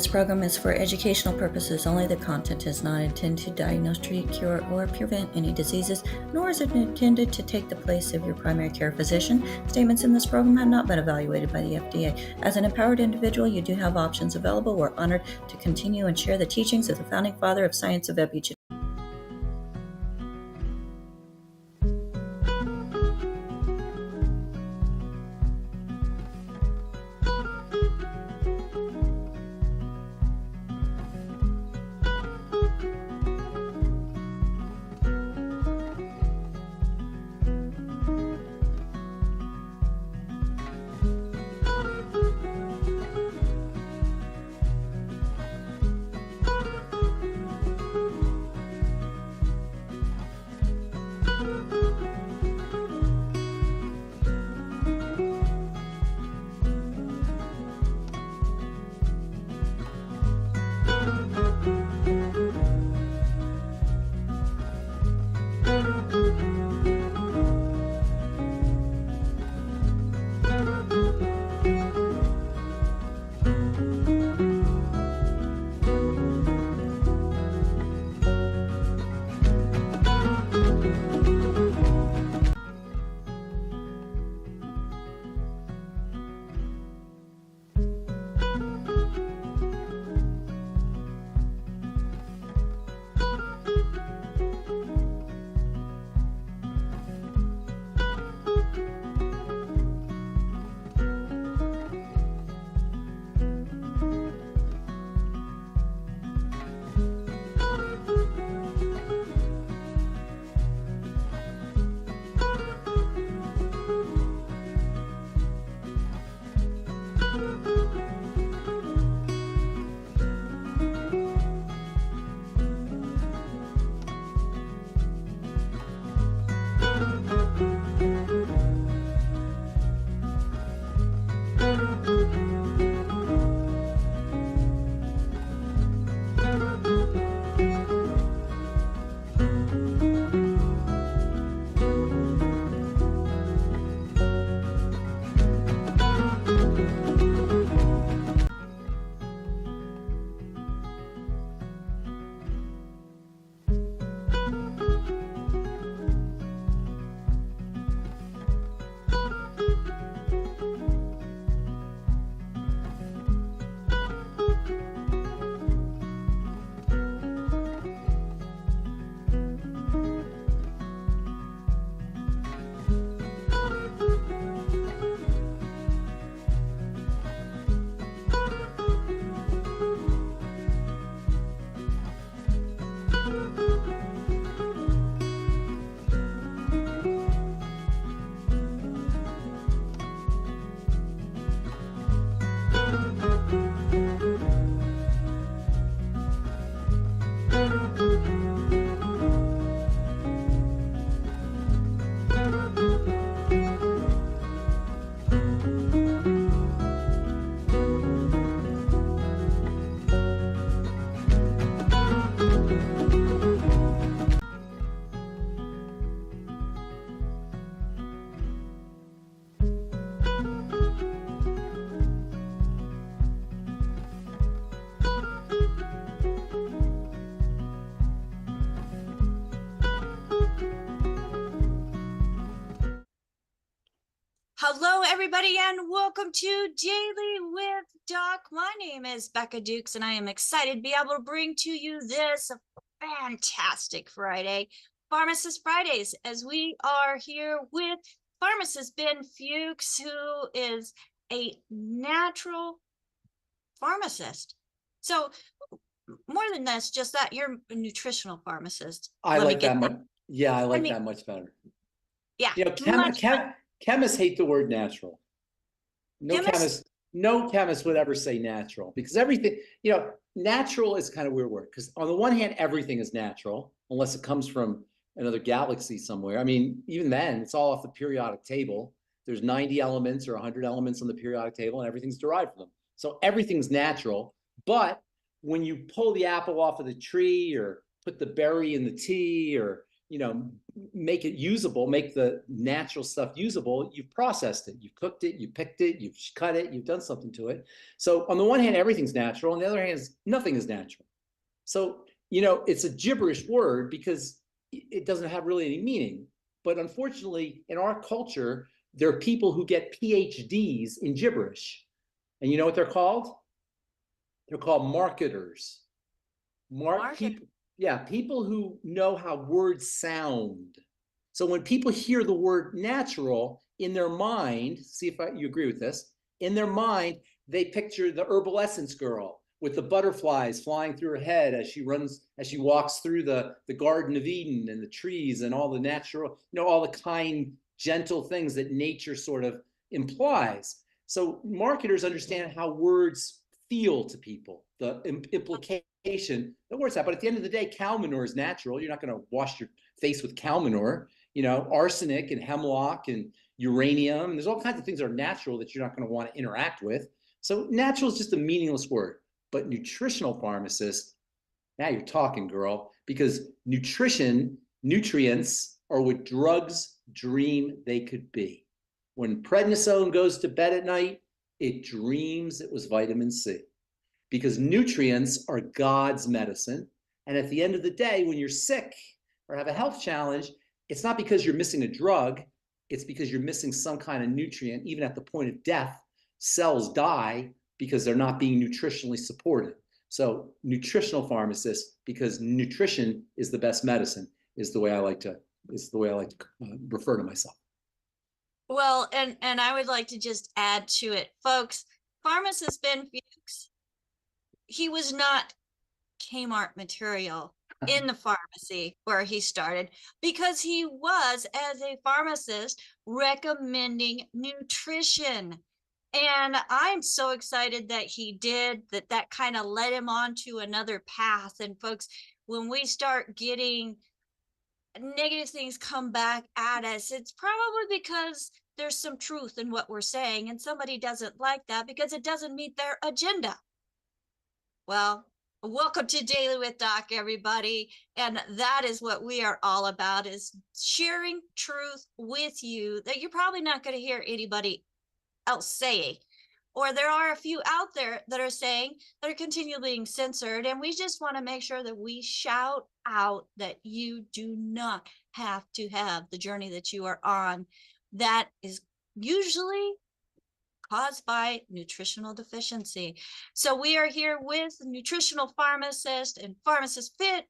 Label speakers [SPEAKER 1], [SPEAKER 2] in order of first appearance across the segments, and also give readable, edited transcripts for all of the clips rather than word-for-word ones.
[SPEAKER 1] this program is for educational purposes only. The content is not intended to diagnose, treat, cure, or prevent any diseases, nor is it intended to take the place of your primary care physician. Statements in this program have not been evaluated by the FDA. As an empowered individual, you do have options available. We're honored to continue and share the teachings of the founding father of science of epigenetics.
[SPEAKER 2] Hello, everybody, and welcome to Daily with Doc. My name is Becca Dukes, and I am excited to be able to bring to you this fantastic Friday, Pharmacist Fridays, as we are here with Pharmacist Ben Fuchs, who is a natural pharmacist. So more than this, just that you're a nutritional pharmacist.
[SPEAKER 3] I like that much. Yeah, I like that much better.
[SPEAKER 2] Yeah.
[SPEAKER 3] You know, chemists hate the word natural. No chemist would ever say natural, because everything, natural is kind of a weird word, because on the one hand, everything is natural, unless it comes from another galaxy somewhere. I mean, even then, it's all off the periodic table. There's 90 elements or 100 elements on the periodic table, and everything's derived from them. So everything's natural. But when you pull the apple off of the tree, or put the berry in the tea, or make it usable, make the natural stuff usable, you've processed it, you've cooked it, you picked it, you've cut it, you've done something to it. So on the one hand, everything's natural. On the other hand, nothing is natural. So, it's a gibberish word because it doesn't have really any meaning. But unfortunately, in our culture, there are people who get PhDs in gibberish. And you know what they're called? They're called marketers. People who know how words sound. So when people hear the word natural in their mind, see if you agree with this, in their mind, they picture the herbal essence girl with the butterflies flying through her head as she walks through the Garden of Eden and the trees and all the natural, all the kind, gentle things that nature sort of implies. So marketers understand how words feel to people, the implication that words have. But at the end of the day, cow manure is natural. You're not going to wash your face with cow manure. Arsenic and hemlock and uranium. There's all kinds of things that are natural that you're not going to want to interact with. So natural is just a meaningless word. But nutritional pharmacist, now you're talking, girl, because nutrients are what drugs dream they could be. When prednisone goes to bed at night, it dreams it was vitamin C, because nutrients are God's medicine. And at the end of the day, when you're sick or have a health challenge, it's not because you're missing a drug, it's because you're missing some kind of nutrient. Even at the point of death, cells die because they're not being nutritionally supported. So nutritional pharmacist, because nutrition is the best medicine, is the way I like to refer to myself.
[SPEAKER 2] Well, and I would like to just add to it, folks. Pharmacist Ben Fuchs, he was not Kmart material in the pharmacy where he started, because he was, as a pharmacist, recommending nutrition. And I'm so excited that he did, that kind of led him on to another path. And folks, when we start getting negative things come back at us, it's probably because there's some truth in what we're saying, and somebody doesn't like that because it doesn't meet their agenda. Well, welcome to Daily with Doc, everybody. And that is what we are all about, is sharing truth with you that you're probably not going to hear anybody else say, or there are a few out there that are saying, that are continually being censored. And we just want to make sure that we shout out that you do not have to have the journey that you are on that is usually caused by nutritional deficiency. So we are here with nutritional pharmacist and pharmacist Ben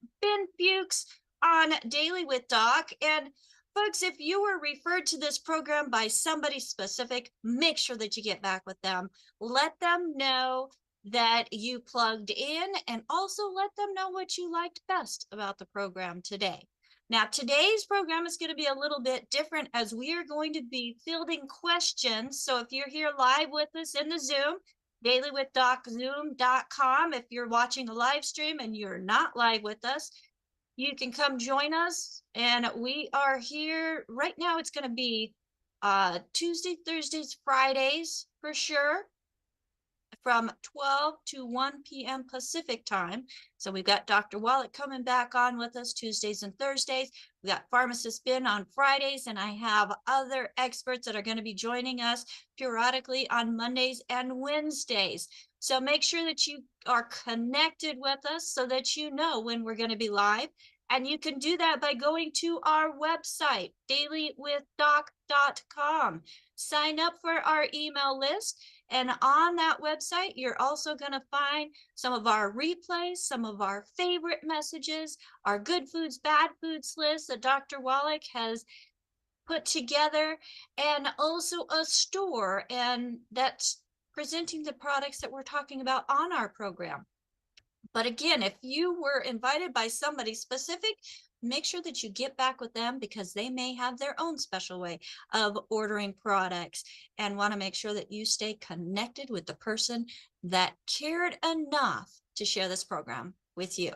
[SPEAKER 2] Fuchs on Daily with Doc. And folks, if you were referred to this program by somebody specific, make sure that you get back with them. Let them know that you plugged in, and also let them know what you liked best about the program today. Now, today's program is going to be a little bit different, as we are going to be fielding questions. So if you're here live with us in the Zoom, dailywithdoczoom.com. If you're watching a live stream and you're not live with us, you can come join us. And we are here right now. It's going to be Tuesday, Thursdays, Fridays for sure, from 12 to 1 p.m. Pacific time. So we've got Dr. Wallach coming back on with us Tuesdays and Thursdays. We got Pharmacist Ben on Fridays, and I have other experts that are going to be joining us periodically on Mondays and Wednesdays. So make sure that you are connected with us so that you know when we're going to be live. And you can do that by going to our website, dailywithdoc.com. Sign up for our email list. And on that website, you're also going to find some of our replays, some of our favorite messages, our good foods, bad foods list that Dr. Wallach has put together, and also a store, and that's presenting the products that we're talking about on our program. But again, if you were invited by somebody specific, make sure that you get back with them, because they may have their own special way of ordering products, and want to make sure that you stay connected with the person that cared enough to share this program with you.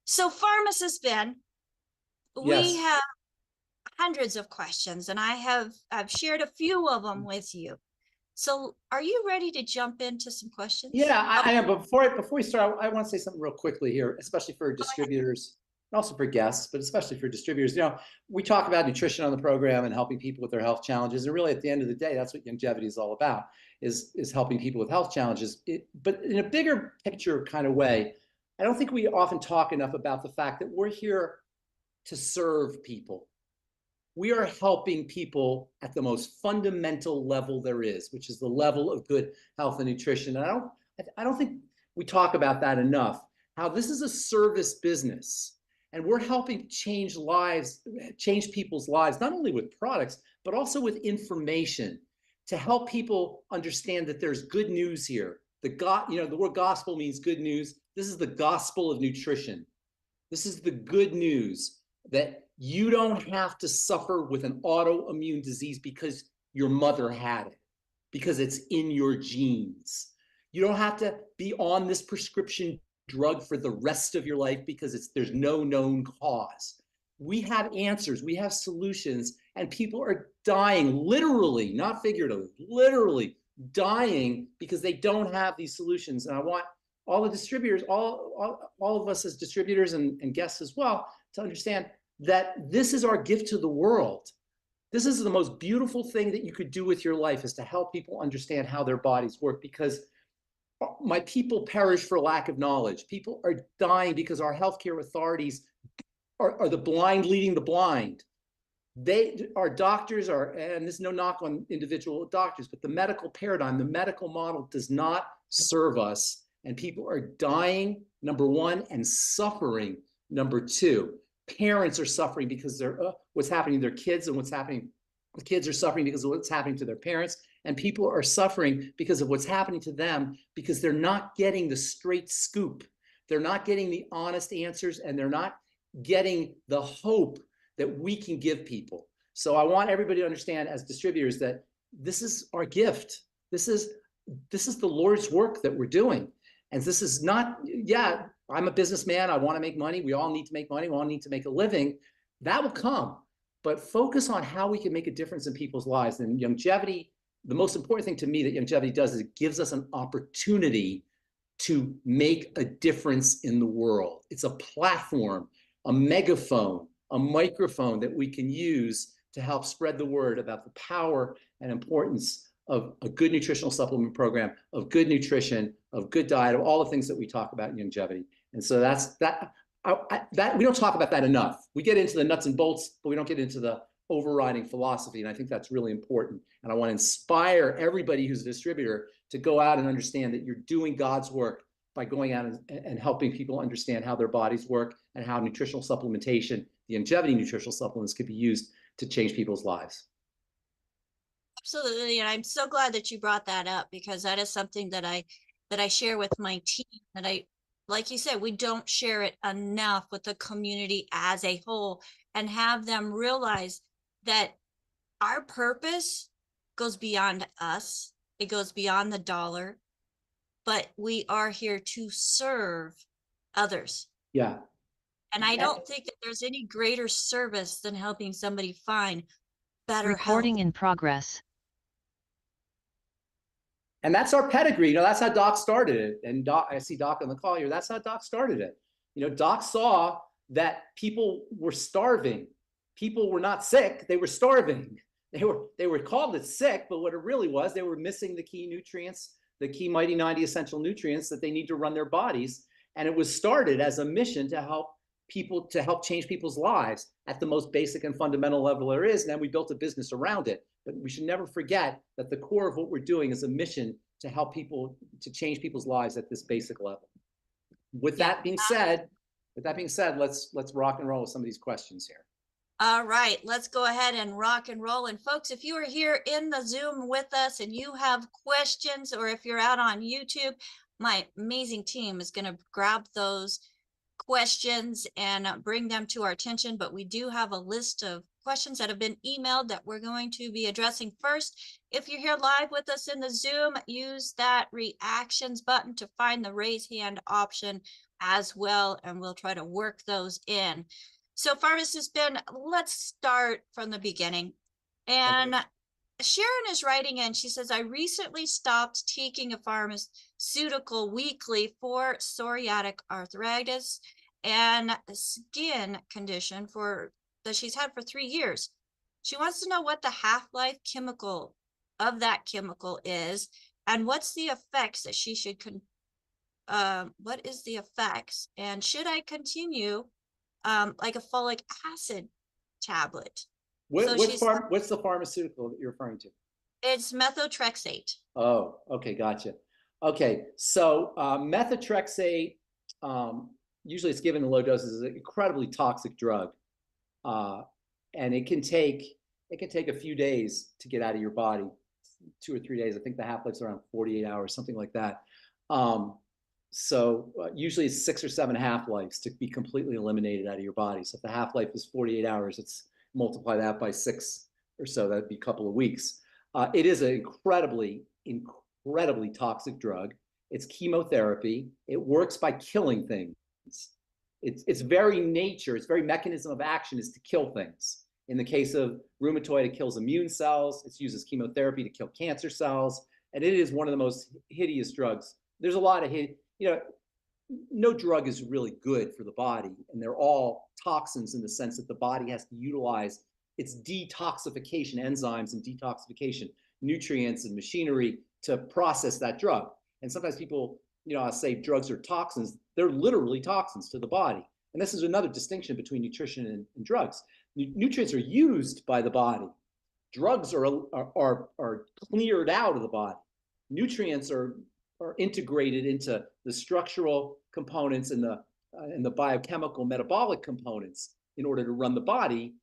[SPEAKER 2] So Pharmacist Ben,
[SPEAKER 3] Yes.
[SPEAKER 2] We have hundreds of questions, and I've shared a few of them with you. So are you ready to jump into some questions?
[SPEAKER 3] Yeah, I am. But before we start, I want to say something real quickly here, especially for distributors also for guests, but especially for distributors. We talk about nutrition on the program and helping people with their health challenges. And really, at the end of the day, that's what longevity is all about, is helping people with health challenges. But in a bigger picture kind of way, I don't think we often talk enough about the fact that we're here to serve people. We are helping people at the most fundamental level there is, which is the level of good health and nutrition. And I don't think we talk about that enough, how this is a service business. And we're helping change people's lives, not only with products, but also with information to help people understand that there's good news here. The word gospel means good news. This is the gospel of nutrition. This is the good news that you don't have to suffer with an autoimmune disease because your mother had it, because it's in your genes. You don't have to be on this prescription drug for the rest of your life because there's no known cause. We have answers, we have solutions, and people are dying, literally, not figuratively, literally dying because they don't have these solutions. And I want all the distributors, all of us as distributors and guests as well, to understand that this is our gift to the world. This is the most beautiful thing that you could do with your life, is to help people understand how their bodies work, because my people perish for lack of knowledge. People are dying because our healthcare authorities are the blind leading the blind. Our doctors are, and there's no knock on individual doctors, but the medical paradigm, the medical model does not serve us, and people are dying, number one, and suffering, number two. Parents are suffering because they're what's happening to their kids, and what's happening. The kids are suffering because of what's happening to their parents, and people are suffering because of what's happening to them, because they're not getting the straight scoop. They're not getting the honest answers, and they're not getting the hope that we can give people. So I want everybody to understand, as distributors, that this is our gift. This is the Lord's work that we're doing. And this is not, I'm a businessman, I want to make money. We all need to make money. We all need to make a living. That will come. But focus on how we can make a difference in people's lives. And longevity, the most important thing to me that longevity does is it gives us an opportunity to make a difference in the world. It's a platform, a megaphone, a microphone that we can use to help spread the word about the power and importance of a good nutritional supplement program, of good nutrition, of good diet, of all the things that we talk about in longevity. And so that we don't talk about that enough. We get into the nuts and bolts, but we don't get into the overriding philosophy. And I think that's really important. And I want to inspire everybody who's a distributor to go out and understand that you're doing God's work by going out and helping people understand how their bodies work and how nutritional supplementation, the longevity nutritional supplements, could be used to change people's lives.
[SPEAKER 2] Absolutely. And I'm so glad that you brought that up, because that is something that I share with my team, that like you said, we don't share it enough with the community as a whole, and have them realize that our purpose goes beyond us. It goes beyond the dollar, but we are here to serve others.
[SPEAKER 3] Yeah.
[SPEAKER 2] And I don't think that there's any greater service than helping somebody find better health.
[SPEAKER 4] Recording in progress.
[SPEAKER 3] And that's our pedigree. That's how Doc started it. And Doc, I see Doc on the call here. That's how Doc started it. Doc saw that people were starving. People were not sick. They were starving. They were called it sick, but what it really was, they were missing the key nutrients, the key Mighty 90 essential nutrients that they need to run their bodies. And it was started as a mission to help change people's lives at the most basic and fundamental level there is. And then we built a business around it. But we should never forget that the core of what we're doing is a mission to help people, to change people's lives at this basic level. With that being said, let's rock and roll with some of these questions here.
[SPEAKER 2] All right, let's go ahead and rock and roll. And folks, if you are here in the Zoom with us and you have questions, or if you're out on YouTube, my amazing team is going to grab those questions and bring them to our attention. But we do have a list of questions that have been emailed that we're going to be addressing first. If you're here live with us in the Zoom, use that reactions button to find the raise hand option as well, and we'll try to work those in. So Pharmacist Ben, let's start from the beginning. And okay. Sharon is writing in, she says, I recently stopped taking a pharmaceutical weekly for psoriatic arthritis, and a skin condition that she's had for 3 years. She wants to know what the half-life chemical of that chemical is, and what's the effects that she should what is the effects, and should I continue like a folic acid tablet?
[SPEAKER 3] What's the pharmaceutical that you're referring to?
[SPEAKER 2] It's methotrexate.
[SPEAKER 3] Oh, okay, gotcha. Okay, so methotrexate, usually it's given in low doses, is an incredibly toxic drug, and it can take a few days to get out of your body, 2 or 3 days. I think the half-life's around 48 hours, something like that. So usually it's 6 or 7 half-lives to be completely eliminated out of your body. So if the half-life is 48 hours, it's multiply that by 6 or so, that'd be a couple of weeks. It is an incredibly toxic drug. It's chemotherapy. It works by killing things. Its very nature, its very mechanism of action is to kill things. In the case of rheumatoid, it kills immune cells. It's used as chemotherapy to kill cancer cells. And it is one of the most hideous drugs. There's a lot of no drug is really good for the body, and they're all toxins in the sense that the body has to utilize its detoxification enzymes and detoxification nutrients and machinery to process that drug. And sometimes people, I say drugs are toxins. They're literally toxins to the body. And this is another distinction between nutrition and drugs. Nutrients are used by the body. Drugs are cleared out of the body. Nutrients are integrated into the structural components and the biochemical metabolic components in order to run the body.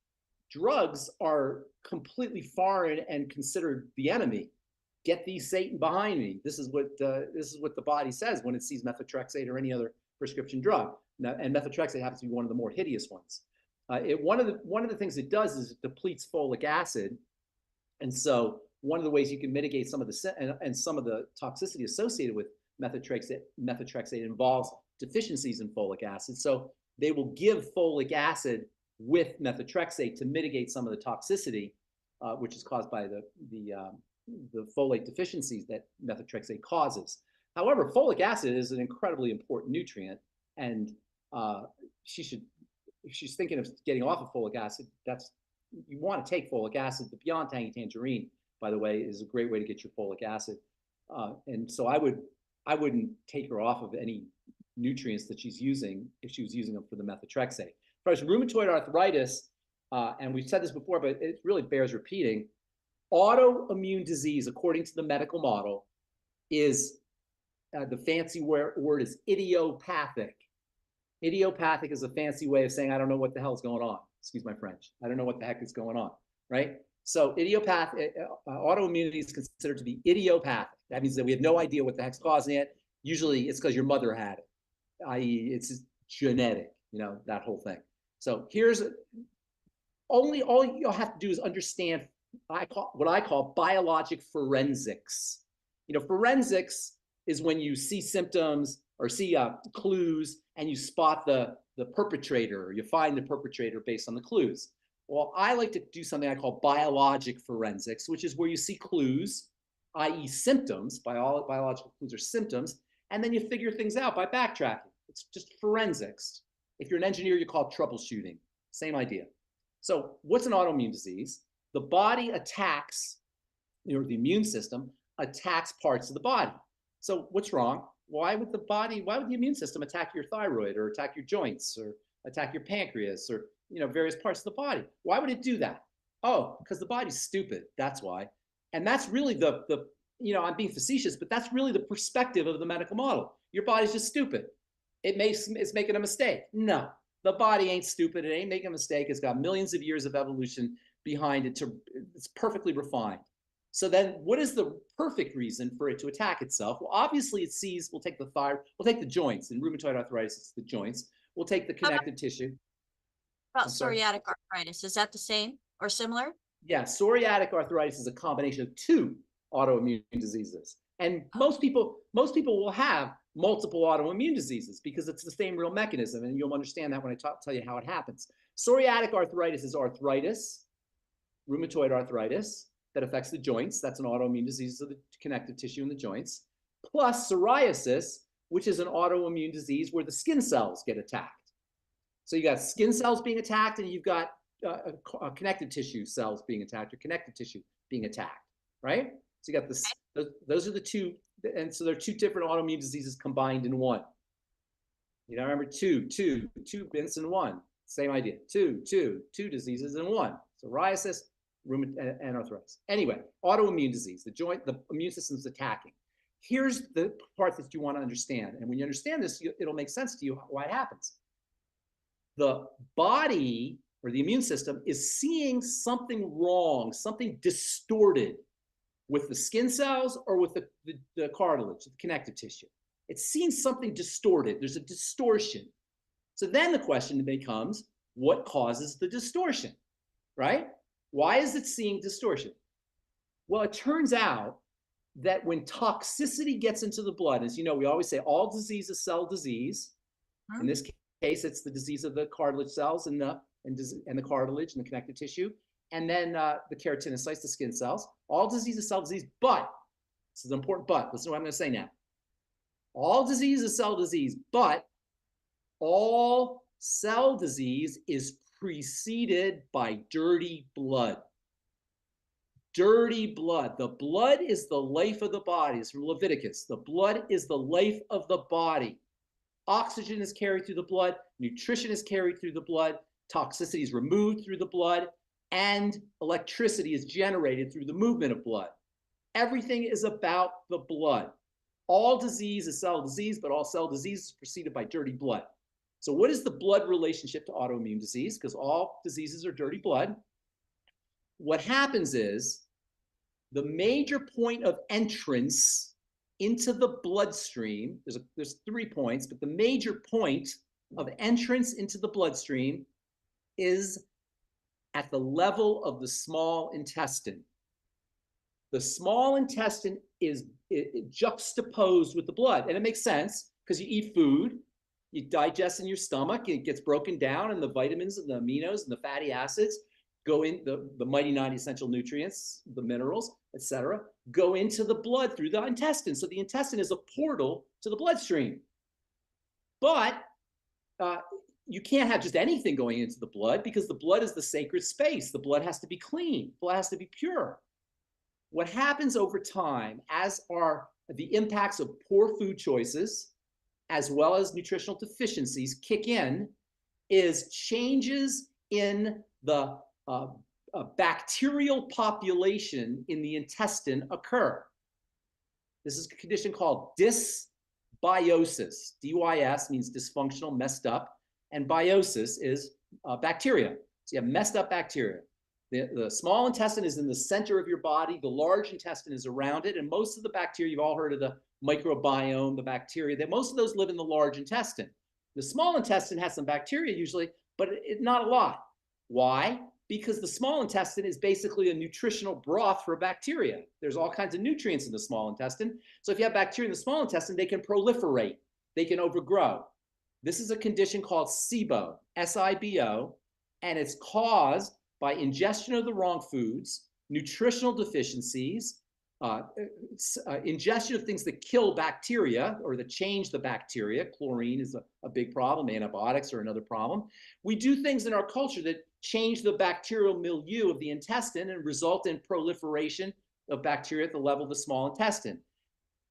[SPEAKER 3] Drugs are completely foreign and considered the enemy. Get thee Satan behind me. This is what the body says when it sees methotrexate or any other prescription drug. Now, and methotrexate happens to be one of the more hideous ones. One of the things it does is it depletes folic acid, and so one of the ways you can mitigate some of the toxicity associated with methotrexate involves deficiencies in folic acid. So they will give folic acid with methotrexate to mitigate some of the toxicity, which is caused by the folate deficiencies that methotrexate causes. However, folic acid is an incredibly important nutrient, and if she's thinking of getting off of folic acid, you want to take folic acid. The Beyond Tangy Tangerine, by the way, is a great way to get your folic acid. And so I wouldn't take her off of any nutrients that she's using if she was using them for the methotrexate. As far as rheumatoid arthritis, and we've said this before, but it really bears repeating, autoimmune disease, according to the medical model, is the fancy word is idiopathic. Idiopathic is a fancy way of saying I don't know what the hell is going on. Excuse my French. I don't know what the heck is going on, right? So idiopathic autoimmunity is considered to be idiopathic. That means that we have no idea what the heck's causing it. Usually it's because your mother had it, i.e. it's genetic, that whole thing. So all you'll have to do is understand what I call biologic forensics. Forensics is when you see symptoms or see clues and you spot the perpetrator, or you find the perpetrator based on the clues. Well, I like to do something I call biologic forensics, which is where you see clues, i.e. symptoms. Biological clues are symptoms, and then you figure things out by backtracking. It's just forensics. If you're an engineer, you call it troubleshooting. Same idea. So what's an autoimmune disease? The body attacks, the immune system attacks parts of the body. So what's wrong? Why would the immune system attack your thyroid or attack your joints or attack your pancreas or various parts of the body? Why would it do that? Oh, because the body's stupid. That's why. And that's really I'm being facetious, but that's really the perspective of the medical model. Your body's just stupid. It's making a mistake. No, the body ain't stupid. It ain't making a mistake. It's got millions of years of evolution behind it. It's perfectly refined. So then what is the perfect reason for it to attack itself? Well, obviously we'll take the thyroid, we'll take the joints. In rheumatoid arthritis, it's the joints. We'll take the connective tissue.
[SPEAKER 2] About psoriatic arthritis, is that the same or similar?
[SPEAKER 3] Yeah, psoriatic arthritis is a combination of 2 autoimmune diseases. And most people will have multiple autoimmune diseases because it's the same real mechanism. And you'll understand that when I tell you how it happens. Psoriatic arthritis is arthritis, rheumatoid arthritis, that affects the joints. That's an autoimmune disease of the connective tissue in the joints. Plus psoriasis, which is an autoimmune disease where the skin cells get attacked. So you got skin cells being attacked, and you've got connective tissue cells being attacked, or connective tissue being attacked, right? So you got this, those are the two, and so they're two different autoimmune diseases combined in one. You know, remember two bins in one. Same idea. Two diseases in one. Psoriasis, rheumatoid, and arthritis. Anyway, autoimmune disease, the immune system's attacking. Here's the part that you want to understand. And when you understand this, it'll make sense to you why it happens. The body, or the immune system, is seeing something wrong, something distorted with the skin cells or with the cartilage, the connective tissue. It's seeing something distorted. There's a distortion. So then the question becomes, what causes the distortion, right? Why is it seeing distortion? Well, it turns out that when toxicity gets into the blood, as you know, we always say all disease is cell disease. In this case, it's the disease of the cartilage cells and the cartilage and the connective tissue, and then the keratinocytes, the skin cells. All disease is cell disease, but, this is an important but, listen to what I'm going to say now. All disease is cell disease, but all cell disease is preceded by dirty blood. Dirty blood. The blood is the life of the body. It's from Leviticus. The blood is the life of the body. Oxygen is carried through the blood. Nutrition is carried through the blood. Toxicity is removed through the blood. And electricity is generated through the movement of blood. Everything is about the blood. All disease is cell disease, but all cell disease is preceded by dirty blood. So what is the blood relationship to autoimmune disease? Because all diseases are dirty blood. What happens is the major point of entrance into the bloodstream, there's 3 points, but the major point of entrance into the bloodstream is at the level of the small intestine. The small intestine is juxtaposed with the blood, and it makes sense because you eat food, you digest in your stomach, it gets broken down, and the vitamins and the aminos and the fatty acids go in, the mighty 9 essential nutrients, the minerals, etc., go into the blood through the intestine. So the intestine is a portal to the bloodstream. But you can't have just anything going into the blood because the blood is the sacred space. The blood has to be clean. Blood has to be pure. What happens over time, as are the impacts of poor food choices, as well as nutritional deficiencies kick in, is changes in the bacterial population in the intestine occur. This is a condition called dysbiosis. DYS means dysfunctional, messed up, and biosis is bacteria. So you have messed up bacteria. The small intestine is in the center of your body. The large intestine is around it. And most of the bacteria, you've all heard of the microbiome, the bacteria, most of those live in the large intestine. The small intestine has some bacteria usually, but not a lot. Why? Because the small intestine is basically a nutritional broth for bacteria. There's all kinds of nutrients in the small intestine. So if you have bacteria in the small intestine, they can proliferate. They can overgrow. This is a condition called SIBO, S-I-B-O, and it's caused by ingestion of the wrong foods, nutritional deficiencies, ingestion of things that kill bacteria or that change the bacteria. Chlorine is a big problem. Antibiotics are another problem. We do things in our culture that change the bacterial milieu of the intestine and result in proliferation of bacteria at the level of the small intestine.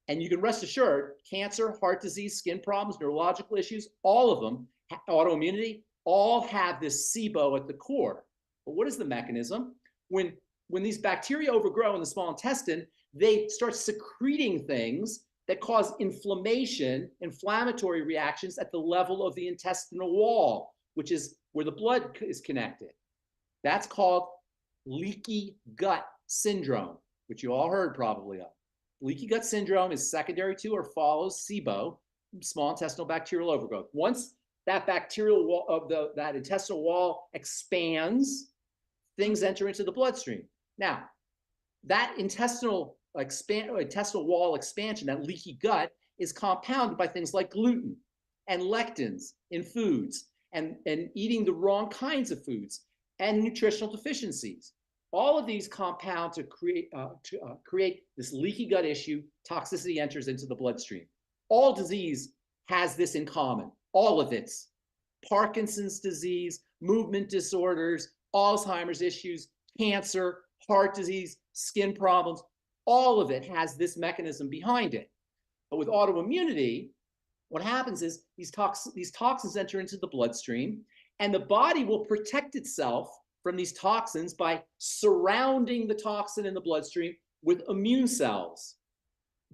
[SPEAKER 3] And you can rest assured, cancer, heart disease, skin problems, neurological issues, all of them, autoimmunity, all have this SIBO at the core. But what is the mechanism? When these bacteria overgrow in the small intestine, they start secreting things that cause inflammation, inflammatory reactions at the level of the intestinal wall, which is where the blood is connected. That's called leaky gut syndrome, which you all heard probably of. Leaky gut syndrome is secondary to or follows SIBO, small intestinal bacterial overgrowth. Once that bacterial wall of that intestinal wall expands, things enter into the bloodstream. Now, that intestinal wall expansion, that leaky gut, is compounded by things like gluten and lectins in foods and eating the wrong kinds of foods and nutritional deficiencies. All of these compound to create this leaky gut issue. Toxicity enters into the bloodstream. All disease has this in common, all of it. Parkinson's disease, movement disorders, Alzheimer's issues, cancer, heart disease, skin problems. All of it has this mechanism behind it. But with autoimmunity, what happens is these toxins enter into the bloodstream, and the body will protect itself from these toxins by surrounding the toxin in the bloodstream with immune cells,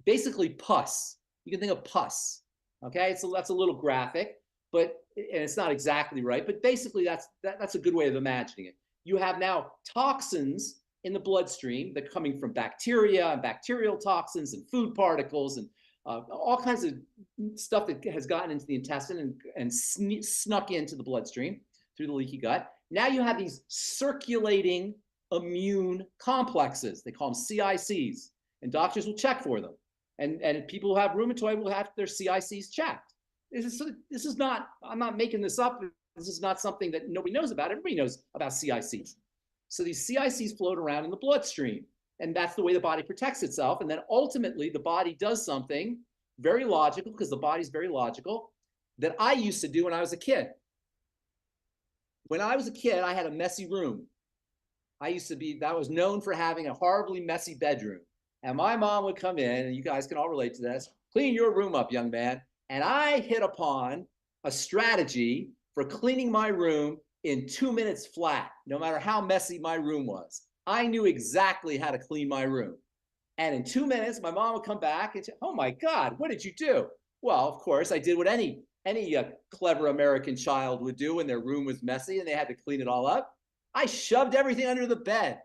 [SPEAKER 3] basically pus. You can think of pus, okay? So that's a little graphic, and it's not exactly right, but basically that's a good way of imagining it. You have now toxins in the bloodstream that are coming from bacteria and bacterial toxins and food particles and all kinds of stuff that has gotten into the intestine and snuck into the bloodstream through the leaky gut. Now you have these circulating immune complexes. They call them CICs, and doctors will check for them. And people who have rheumatoid will have their CICs checked. This is not, I'm not making this up. This is not something that nobody knows about. Everybody knows about CICs. So these CICs float around in the bloodstream, and that's the way the body protects itself. And then ultimately the body does something very logical, because the body's very logical, that I used to do when I was a kid. When I was a kid, I had a messy room. I was known for having a horribly messy bedroom. And my mom would come in, and you guys can all relate to this, clean your room up, young man. And I hit upon a strategy for cleaning my room in 2 minutes flat, no matter how messy my room was. I knew exactly how to clean my room. And in 2 minutes, my mom would come back and say, oh my God, what did you do? Well, of course, I did what any clever American child would do when their room was messy and they had to clean it all up. I shoved everything under the bed,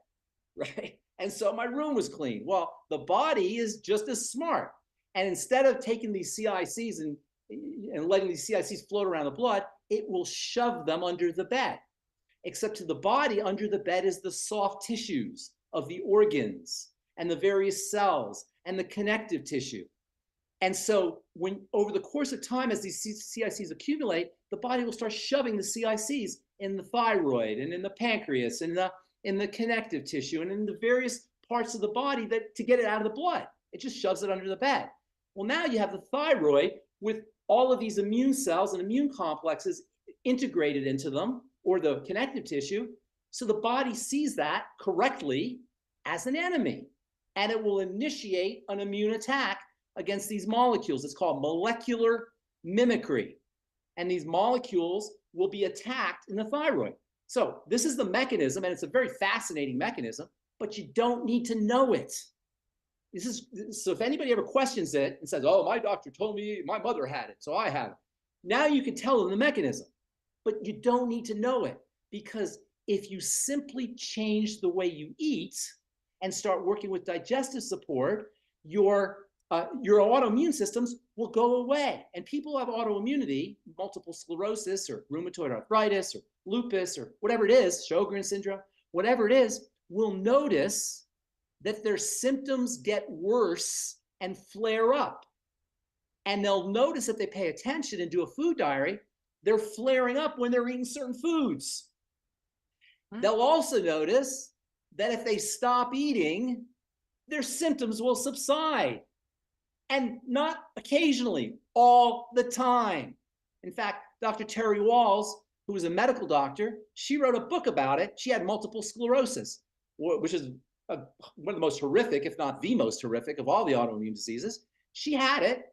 [SPEAKER 3] right? And so my room was clean. Well, the body is just as smart. And instead of taking these CICs and letting these CICs float around the blood, it will shove them under the bed. Except to the body, under the bed is the soft tissues of the organs and the various cells and the connective tissue. And so when over the course of time, as these CICs accumulate, the body will start shoving the CICs in the thyroid and in the pancreas and in the connective tissue and in the various parts of the body to get it out of the blood. It just shoves it under the bed. Well, now you have the thyroid with all of these immune cells and immune complexes integrated into them, or the connective tissue. So the body sees that correctly as an enemy, and it will initiate an immune attack against these molecules. It's called molecular mimicry. And these molecules will be attacked in the thyroid. So this is the mechanism, and it's a very fascinating mechanism, but you don't need to know it. So if anybody ever questions it and says, oh, my doctor told me my mother had it, so I have it. Now you can tell them the mechanism, but you don't need to know it, because if you simply change the way you eat and start working with digestive support, your autoimmune systems will go away. And people who have autoimmunity, multiple sclerosis or rheumatoid arthritis or lupus or whatever it is, Sjogren's syndrome, whatever it is, will notice that their symptoms get worse and flare up. And they'll notice if they pay attention and do a food diary, they're flaring up when they're eating certain foods. They'll also notice that if they stop eating, their symptoms will subside. And not occasionally, all the time. In fact, Dr. Terry Walls, who was a medical doctor, she wrote a book about it. She had multiple sclerosis, which is one of the most horrific, if not the most horrific, of all the autoimmune diseases. She had it,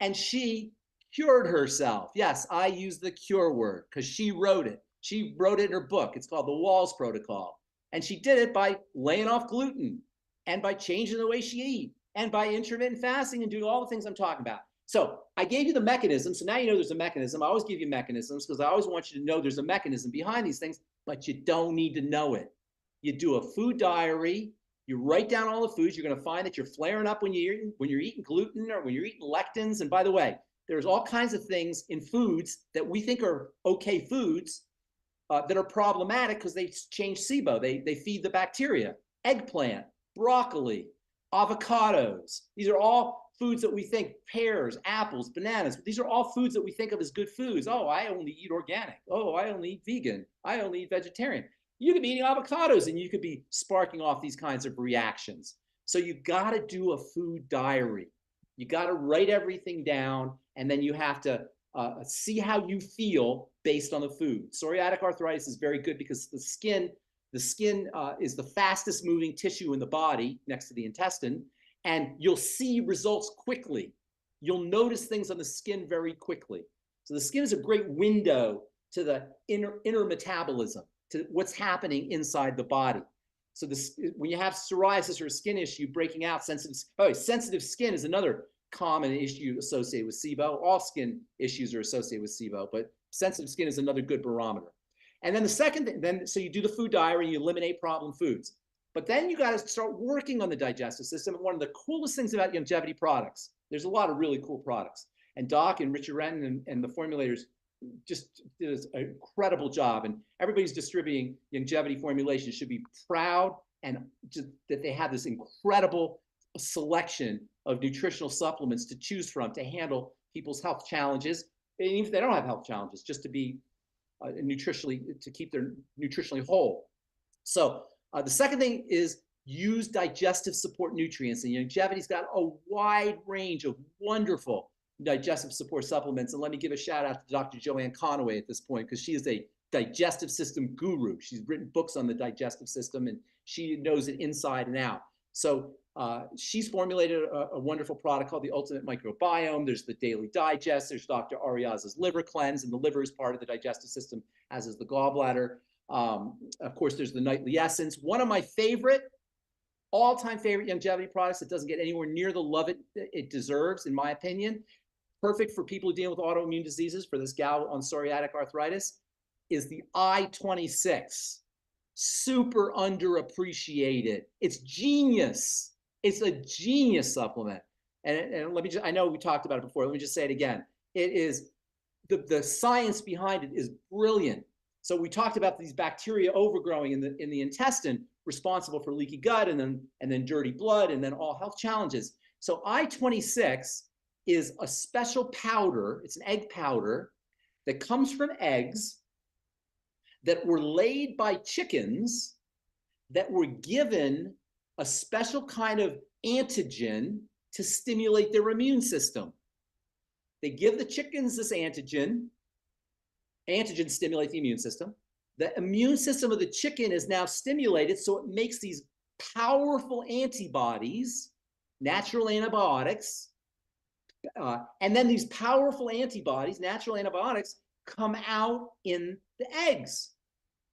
[SPEAKER 3] and she cured herself. Yes, I use the cure word because she wrote it. She wrote it in her book. It's called the Walls Protocol. And she did it by laying off gluten and by changing the way she ate and by intermittent fasting and doing all the things I'm talking about. So I gave you the mechanism. So now you know there's a mechanism. I always give you mechanisms because I always want you to know there's a mechanism behind these things, but you don't need to know it. You do a food diary. You write down all the foods. You're going to find that you're flaring up when you're eating gluten or when you're eating lectins. And by the way, there's all kinds of things in foods that we think are okay foods that are problematic because they change SIBO. They feed the bacteria. Eggplant, broccoli, avocados. These are all foods that we think, pears, apples, bananas. These are all foods that we think of as good foods. Oh, I only eat organic. Oh, I only eat vegan. I only eat vegetarian. You could be eating avocados and you could be sparking off these kinds of reactions. So you got to do a food diary. You got to write everything down, and then you have to See how you feel based on the food. Psoriatic arthritis is very good because the skin is the fastest moving tissue in the body next to the intestine, and you'll see results quickly. You'll notice things on the skin very quickly. So the skin is a great window to the inner metabolism, to what's happening inside the body. So when you have psoriasis or a skin issue breaking out, sensitive skin is another common issue associated with SIBO. All skin issues are associated with SIBO, but sensitive skin is another good barometer. And then the second thing, so you do the food diary, you eliminate problem foods. But then you got to start working on the digestive system. And one of the coolest things about longevity products, there's a lot of really cool products. And Doc and Richard Renton and the formulators just did an incredible job. And everybody's distributing longevity formulations should be proud and just that they have this incredible selection of nutritional supplements to choose from to handle people's health challenges. And even if they don't have health challenges, just to be to keep their nutritionally whole. So the second thing is use digestive support nutrients. And longevity's got a wide range of wonderful digestive support supplements. And let me give a shout out to Dr. Joanne Conaway at this point, because she is a digestive system guru. She's written books on the digestive system and she knows it inside and out. So she's formulated a wonderful product called the Ultimate Microbiome. There's the Daily Digest. There's Dr. Ariaza's Liver Cleanse, and the liver is part of the digestive system, as is the gallbladder. Of course, there's the Nightly Essence. One of my all-time favorite longevity products that doesn't get anywhere near the love it deserves, in my opinion, perfect for people dealing with autoimmune diseases, for this gal on psoriatic arthritis, is the I-26. Super underappreciated. It's genius. It's a genius supplement. And let me just, I know we talked about it before. Let me just say it again. It is, the science behind it is brilliant. So we talked about these bacteria overgrowing in the intestine, responsible for leaky gut and then dirty blood and then all health challenges. So I-26 is a special powder. It's an egg powder that comes from eggs that were laid by chickens that were given a special kind of antigen to stimulate their immune system. They give the chickens this antigen stimulates the immune system. The immune system of the chicken is now stimulated, so it makes these powerful antibodies, natural antibiotics, and then these powerful antibodies, natural antibiotics, come out in the eggs.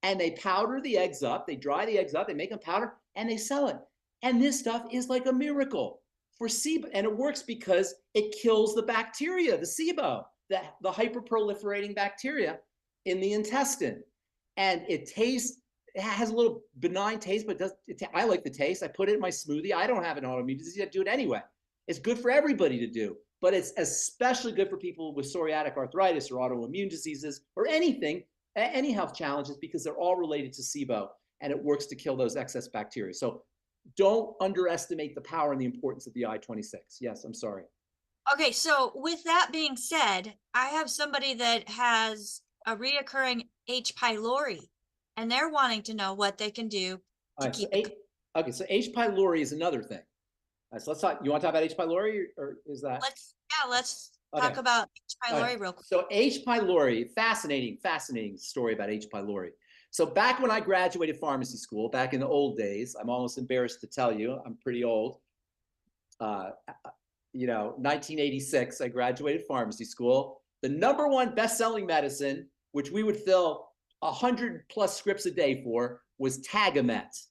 [SPEAKER 3] And they powder the eggs up, they dry the eggs up, they make them powder, and they sell it. And this stuff is like a miracle for SIBO. And it works because it kills the bacteria, the SIBO, the hyperproliferating bacteria in the intestine. And it has a little benign taste, but I like the taste. I put it in my smoothie. I don't have an autoimmune disease, I do it anyway. It's good for everybody to do, but it's especially good for people with psoriatic arthritis or autoimmune diseases or anything, any health challenges, because they're all related to SIBO, and it works to kill those excess bacteria. So don't underestimate the power and the importance of the I-26. Yes, I'm sorry.
[SPEAKER 2] Okay, so with that being said, I have somebody that has a reoccurring H. pylori, and they're wanting to know what they can do to keep it.
[SPEAKER 3] Okay, so H. pylori is another thing. So let's talk. You want to talk about H. pylori, or is that?
[SPEAKER 2] Let's talk about H. pylori real quick.
[SPEAKER 3] So H. pylori, fascinating story about H. pylori. So back when I graduated pharmacy school, back in the old days, I'm almost embarrassed to tell you, I'm pretty old. 1986, I graduated pharmacy school. The #1 best-selling medicine, which we would fill 100+ scripts a day for, was Tagamet.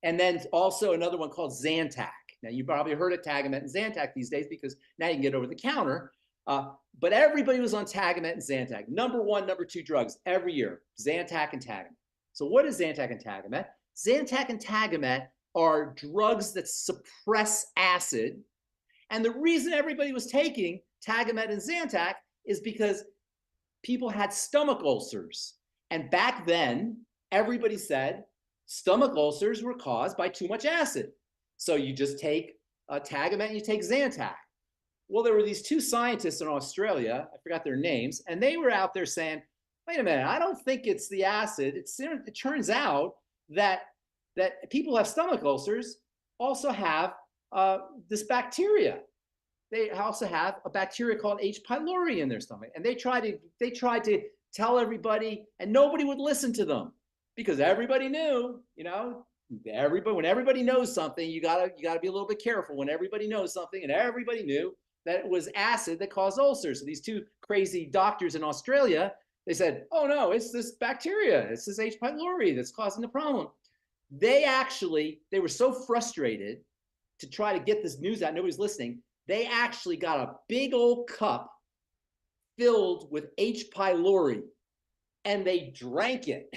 [SPEAKER 3] And then also another one called Zantac. Now, you probably heard of Tagamet and Zantac these days because now you can get over the counter. But everybody was on Tagamet and Zantac. #1, #2 drugs every year, Zantac and Tagamet. So what is Zantac and Tagamet? Zantac and Tagamet are drugs that suppress acid. And the reason everybody was taking Tagamet and Zantac is because people had stomach ulcers. And back then, everybody said stomach ulcers were caused by too much acid. So you just take Tagamet and you take Zantac. Well, there were these two scientists in Australia, I forgot their names, and they were out there saying, wait a minute, I don't think it's the acid. It turns out that people who have stomach ulcers also have this bacteria. they also have a bacteria called H. pylori in their stomach. And they tried to tell everybody, and nobody would listen to them because everybody knew, when everybody knows something, you gotta be a little bit careful when everybody knows something, and everybody knew that it was acid that caused ulcers. So these two crazy doctors in Australia, they said, oh no, it's this bacteria, it's this H. pylori that's causing the problem. They were so frustrated to try to get this news out, nobody's listening. They actually got a big old cup filled with H. pylori and they drank it.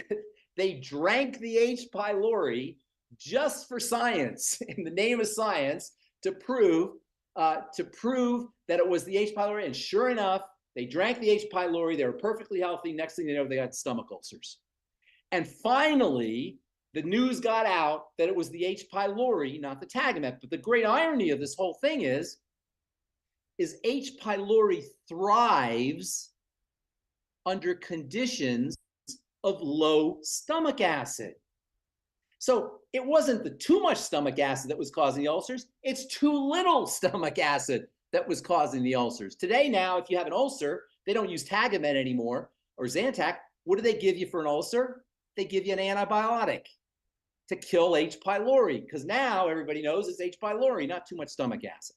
[SPEAKER 3] They drank the H. pylori just for science, in the name of science, to prove that it was the H. pylori. And sure enough, they drank the H. pylori. They were perfectly healthy. Next thing you know, they had stomach ulcers. And finally, the news got out that it was the H. pylori, not the Tagamet. But the great irony of this whole thing is H. pylori thrives under conditions of low stomach acid. So it wasn't the too much stomach acid that was causing the ulcers, it's too little stomach acid that was causing the ulcers. Today now, if you have an ulcer, they don't use Tagamet anymore or Zantac. What do they give you for an ulcer? They give you an antibiotic to kill H. pylori, because now everybody knows it's H. pylori, not too much stomach acid.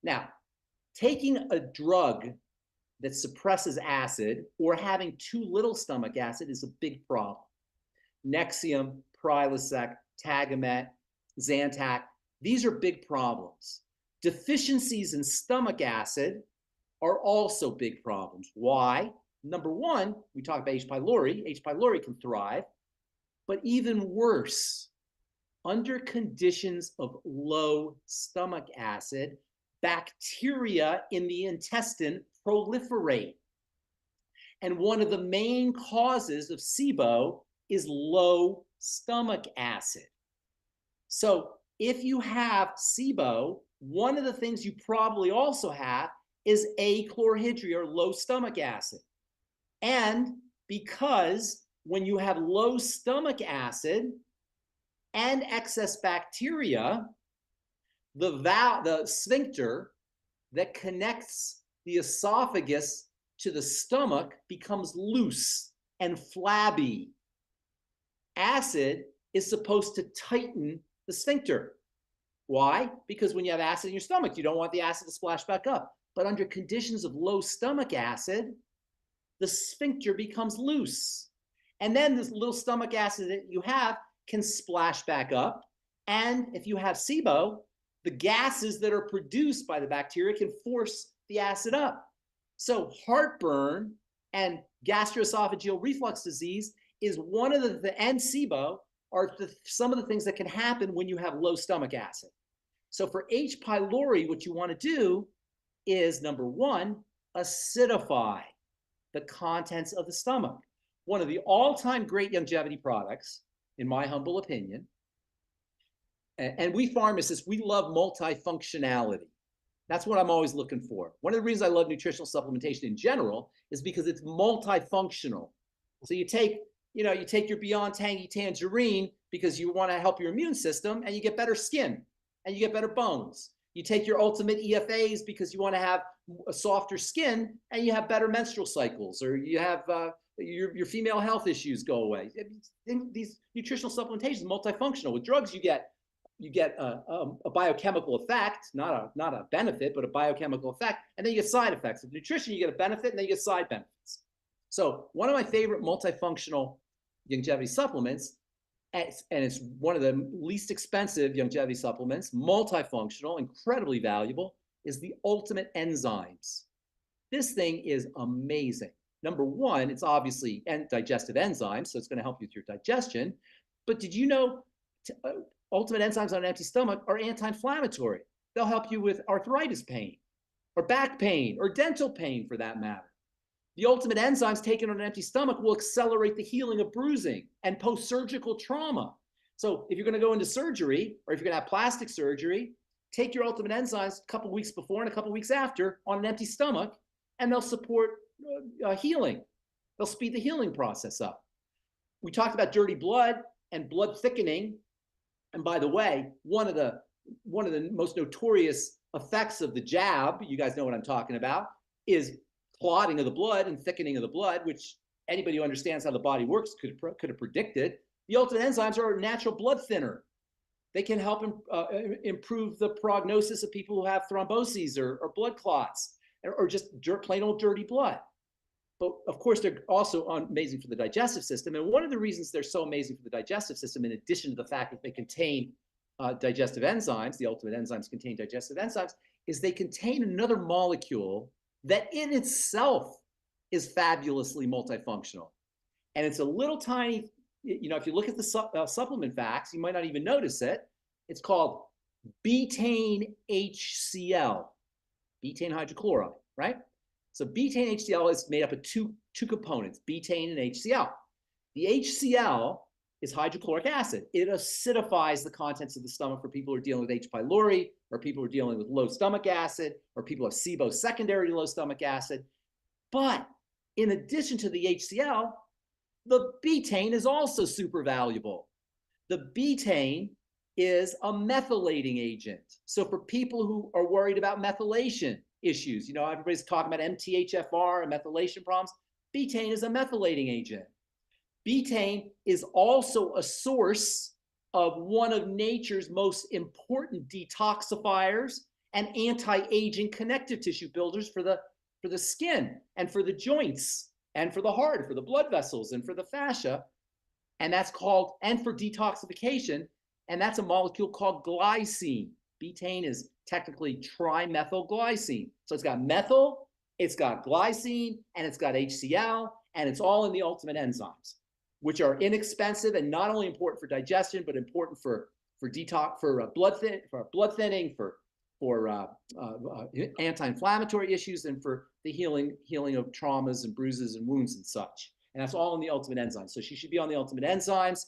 [SPEAKER 3] Now, taking a drug that suppresses acid or having too little stomach acid is a big problem. Nexium, Prilosec, Tagamet, Zantac, these are big problems. Deficiencies in stomach acid are also big problems. Why? Number one, we talk about H. pylori. H. pylori can thrive, but even worse, under conditions of low stomach acid, bacteria in the intestine proliferate. And one of the main causes of SIBO is low stomach acid. So if you have SIBO, one of the things you probably also have is achlorhydria, or low stomach acid. And because when you have low stomach acid and excess bacteria, the sphincter that connects the esophagus to the stomach becomes loose and flabby. Acid is supposed to tighten the sphincter. Why? Because when you have acid in your stomach, you don't want the acid to splash back up. But under conditions of low stomach acid, the sphincter becomes loose. And then this little stomach acid that you have can splash back up. And if you have SIBO, the gases that are produced by the bacteria can force the acid up. So heartburn and gastroesophageal reflux disease is one of and SIBO are some of the things that can happen when you have low stomach acid. So for H. pylori, what you want to do is, number one, acidify the contents of the stomach. One of the all-time great longevity products, in my humble opinion, and we pharmacists, we love multifunctionality. That's what I'm always looking for. One of the reasons I love nutritional supplementation in general is because it's multifunctional. So you take your Beyond Tangy Tangerine because you want to help your immune system, and you get better skin and you get better bones. You take your Ultimate EFAs because you want to have a softer skin and you have better menstrual cycles, or you have your female health issues go away. These nutritional supplementations multifunctional. With drugs, you get a biochemical effect, not a benefit, but a biochemical effect, and then you get side effects. With nutrition, you get a benefit and then you get side benefits. So one of my favorite multifunctional longevity supplements, and it's one of the least expensive longevity supplements, multifunctional, incredibly valuable, is the Ultimate Enzymes. This thing is amazing. Number one, it's obviously digestive enzymes, so it's going to help you with your digestion. But did you know Ultimate Enzymes on an empty stomach are anti-inflammatory? They'll help you with arthritis pain, or back pain, or dental pain for that matter. The Ultimate Enzymes taken on an empty stomach will accelerate the healing of bruising and post-surgical trauma. So if you're going to go into surgery, or if you're going to have plastic surgery, take your Ultimate Enzymes a couple weeks before and a couple weeks after on an empty stomach, and they'll support healing. They'll speed the healing process up. We talked about dirty blood and blood thickening. And by the way, one of the most notorious effects of the jab, you guys know what I'm talking about, is clotting of the blood and thickening of the blood, which anybody who understands how the body works could have predicted. The ultimate enzymes are a natural blood thinner. They can help improve the prognosis of people who have thromboses or blood clots or just plain old dirty blood. But of course, they're also amazing for the digestive system. And one of the reasons they're so amazing for the digestive system, in addition to the fact that they contain digestive enzymes, the ultimate enzymes contain digestive enzymes, is they contain another molecule that in itself is fabulously multifunctional. And it's a little tiny, if you look at the supplement facts, you might not even notice it. It's called betaine HCl, betaine hydrochloride, right? So betaine HCl is made up of two components, betaine and HCl. The HCl is hydrochloric acid. It acidifies the contents of the stomach for people who are dealing with H. pylori, or people who are dealing with low stomach acid, or people who have SIBO secondary to low stomach acid. But in addition to the HCl, the betaine is also super valuable. The betaine is a methylating agent. So for people who are worried about methylation issues, everybody's talking about MTHFR and methylation problems. Betaine is a methylating agent. Betaine is also a source of one of nature's most important detoxifiers and anti-aging connective tissue builders for the skin and for the joints and for the heart, for the blood vessels and for the fascia. And that's called, and for detoxification, and that's a molecule called glycine. Betaine is technically trimethylglycine. So it's got methyl, it's got glycine, and it's got HCl, and it's all in the ultimate enzymes, which are inexpensive and not only important for digestion, but important for detox, for blood thinning, for anti-inflammatory issues, and for the healing of traumas and bruises and wounds and such. And that's all in the ultimate enzymes. So she should be on the ultimate enzymes.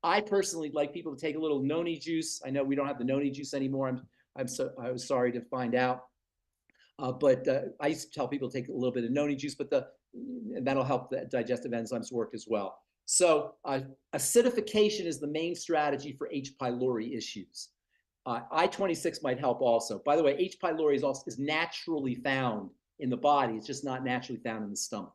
[SPEAKER 3] I personally like people to take a little noni juice. I know we don't have the noni juice anymore. I was sorry to find out. But I used to tell people to take a little bit of noni juice, and that'll help the digestive enzymes work as well. So acidification is the main strategy for H. pylori issues. I-26 might help also. By the way, H. pylori is naturally found in the body. It's just not naturally found in the stomach.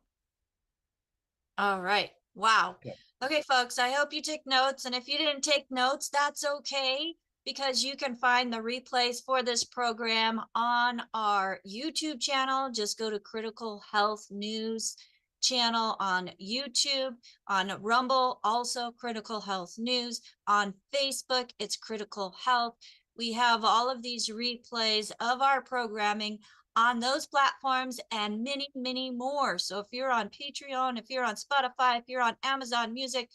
[SPEAKER 2] All right. Wow. Okay, folks, I hope you took notes. And if you didn't take notes, that's okay, because you can find the replays for this program on our YouTube channel. Just go to Critical Health News channel on YouTube, on Rumble, also Critical Health News, on Facebook, it's Critical Health. We have all of these replays of our programming on those platforms and many, many more. So if you're on Patreon, if you're on Spotify, if you're on Amazon Music,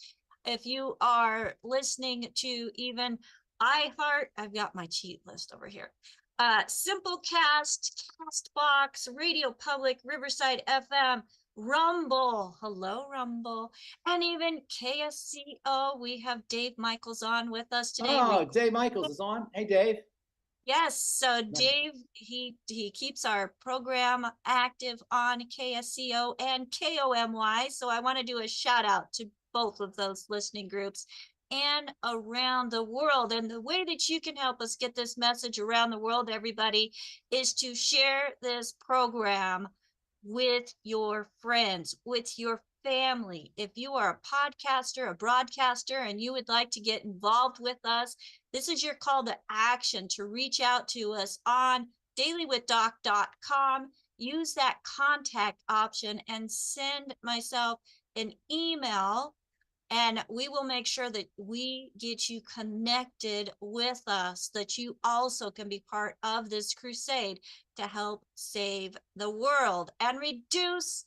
[SPEAKER 2] if you are listening to even iHeart, I've got my cheat list over here. Simplecast, Castbox, Radio Public, Riverside FM, Rumble, hello Rumble, and even KSCO. We have Dave Michaels on with us today.
[SPEAKER 3] Oh, Dave Michaels is on. Hey, Dave.
[SPEAKER 2] Yes, so Dave, he keeps our program active on KSCO and KOMY. So I want to do a shout out to both of those listening groups and around the world. And the way that you can help us get this message around the world, everybody, is to share this program with your friends, with your family. If you are a podcaster, a broadcaster, and you would like to get involved with us, this is your call to action to reach out to us on dailywithdoc.com. Use that contact option and send myself an email, and we will make sure that we get you connected with us, that you also can be part of this crusade to help save the world and reduce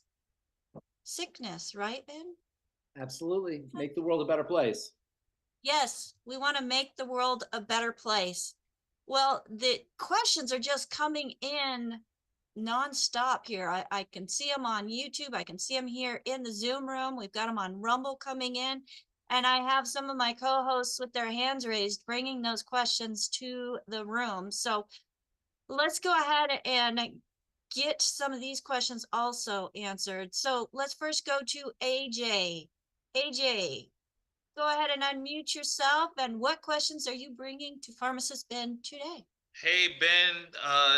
[SPEAKER 2] sickness, right, Ben?
[SPEAKER 3] Absolutely. Make the world a better place.
[SPEAKER 2] Yes, we want to make the world a better place. Well, the questions are just coming in nonstop here. I can see them on YouTube. I can see them here in the Zoom room. We've got them on Rumble coming in. And I have some of my co-hosts with their hands raised, bringing those questions to the room. So let's go ahead and get some of these questions also answered. So let's first go to AJ. AJ, go ahead and unmute yourself. And what questions are you bringing to Pharmacist Ben today?
[SPEAKER 4] Hey Ben,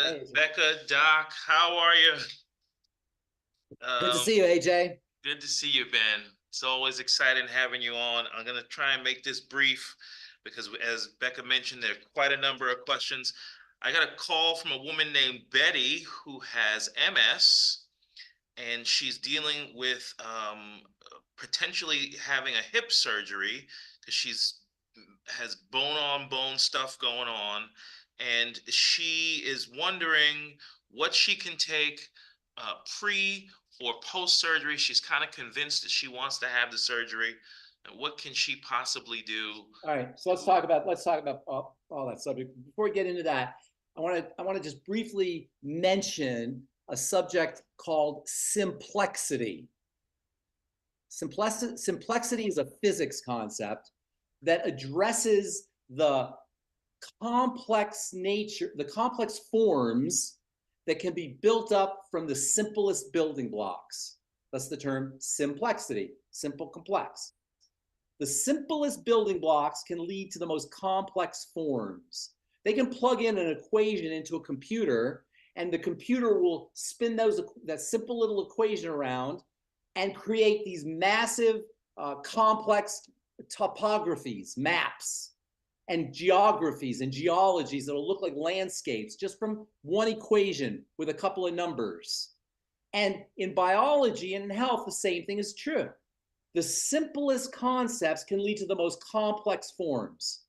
[SPEAKER 3] Hey,
[SPEAKER 4] Becca, Doc, how are you?
[SPEAKER 3] good to
[SPEAKER 4] Um,
[SPEAKER 3] see you, AJ.
[SPEAKER 4] Good to see you, Ben. It's always exciting having you on. I'm gonna try and make this brief because as Becca mentioned, there are quite a number of questions. I got a call from a woman named Betty who has MS, and she's dealing with potentially having a hip surgery because she's has bone on bone stuff going on, and she is wondering what she can take pre or post surgery. She's kind of convinced that she wants to have the surgery, and what can she possibly do?
[SPEAKER 3] All right, so let's talk about all that subject. Before we get into that, I want to just briefly mention a subject called simplexity. Simplexity is a physics concept that addresses the complex nature, the complex forms that can be built up from the simplest building blocks. That's the term simplexity, simple complex. The simplest building blocks can lead to the most complex forms. They can plug in an equation into a computer, and the computer will spin that simple little equation around and create these massive, complex topographies, maps, and geographies and geologies that'll look like landscapes just from one equation with a couple of numbers. And in biology and in health, the same thing is true. The simplest concepts can lead to the most complex forms.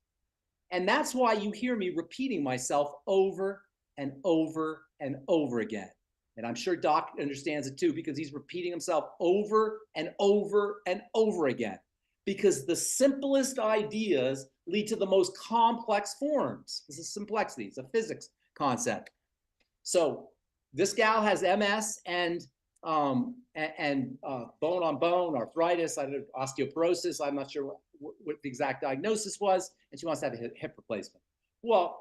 [SPEAKER 3] And that's why you hear me repeating myself over and over and over again. And I'm sure Doc understands it too, because he's repeating himself over and over and over again. Because the simplest ideas lead to the most complex forms. This is simplexity. It's a physics concept. So this gal has MS and bone on bone arthritis, osteoporosis. I'm not sure what the exact diagnosis was, and she wants to have a hip replacement. Well,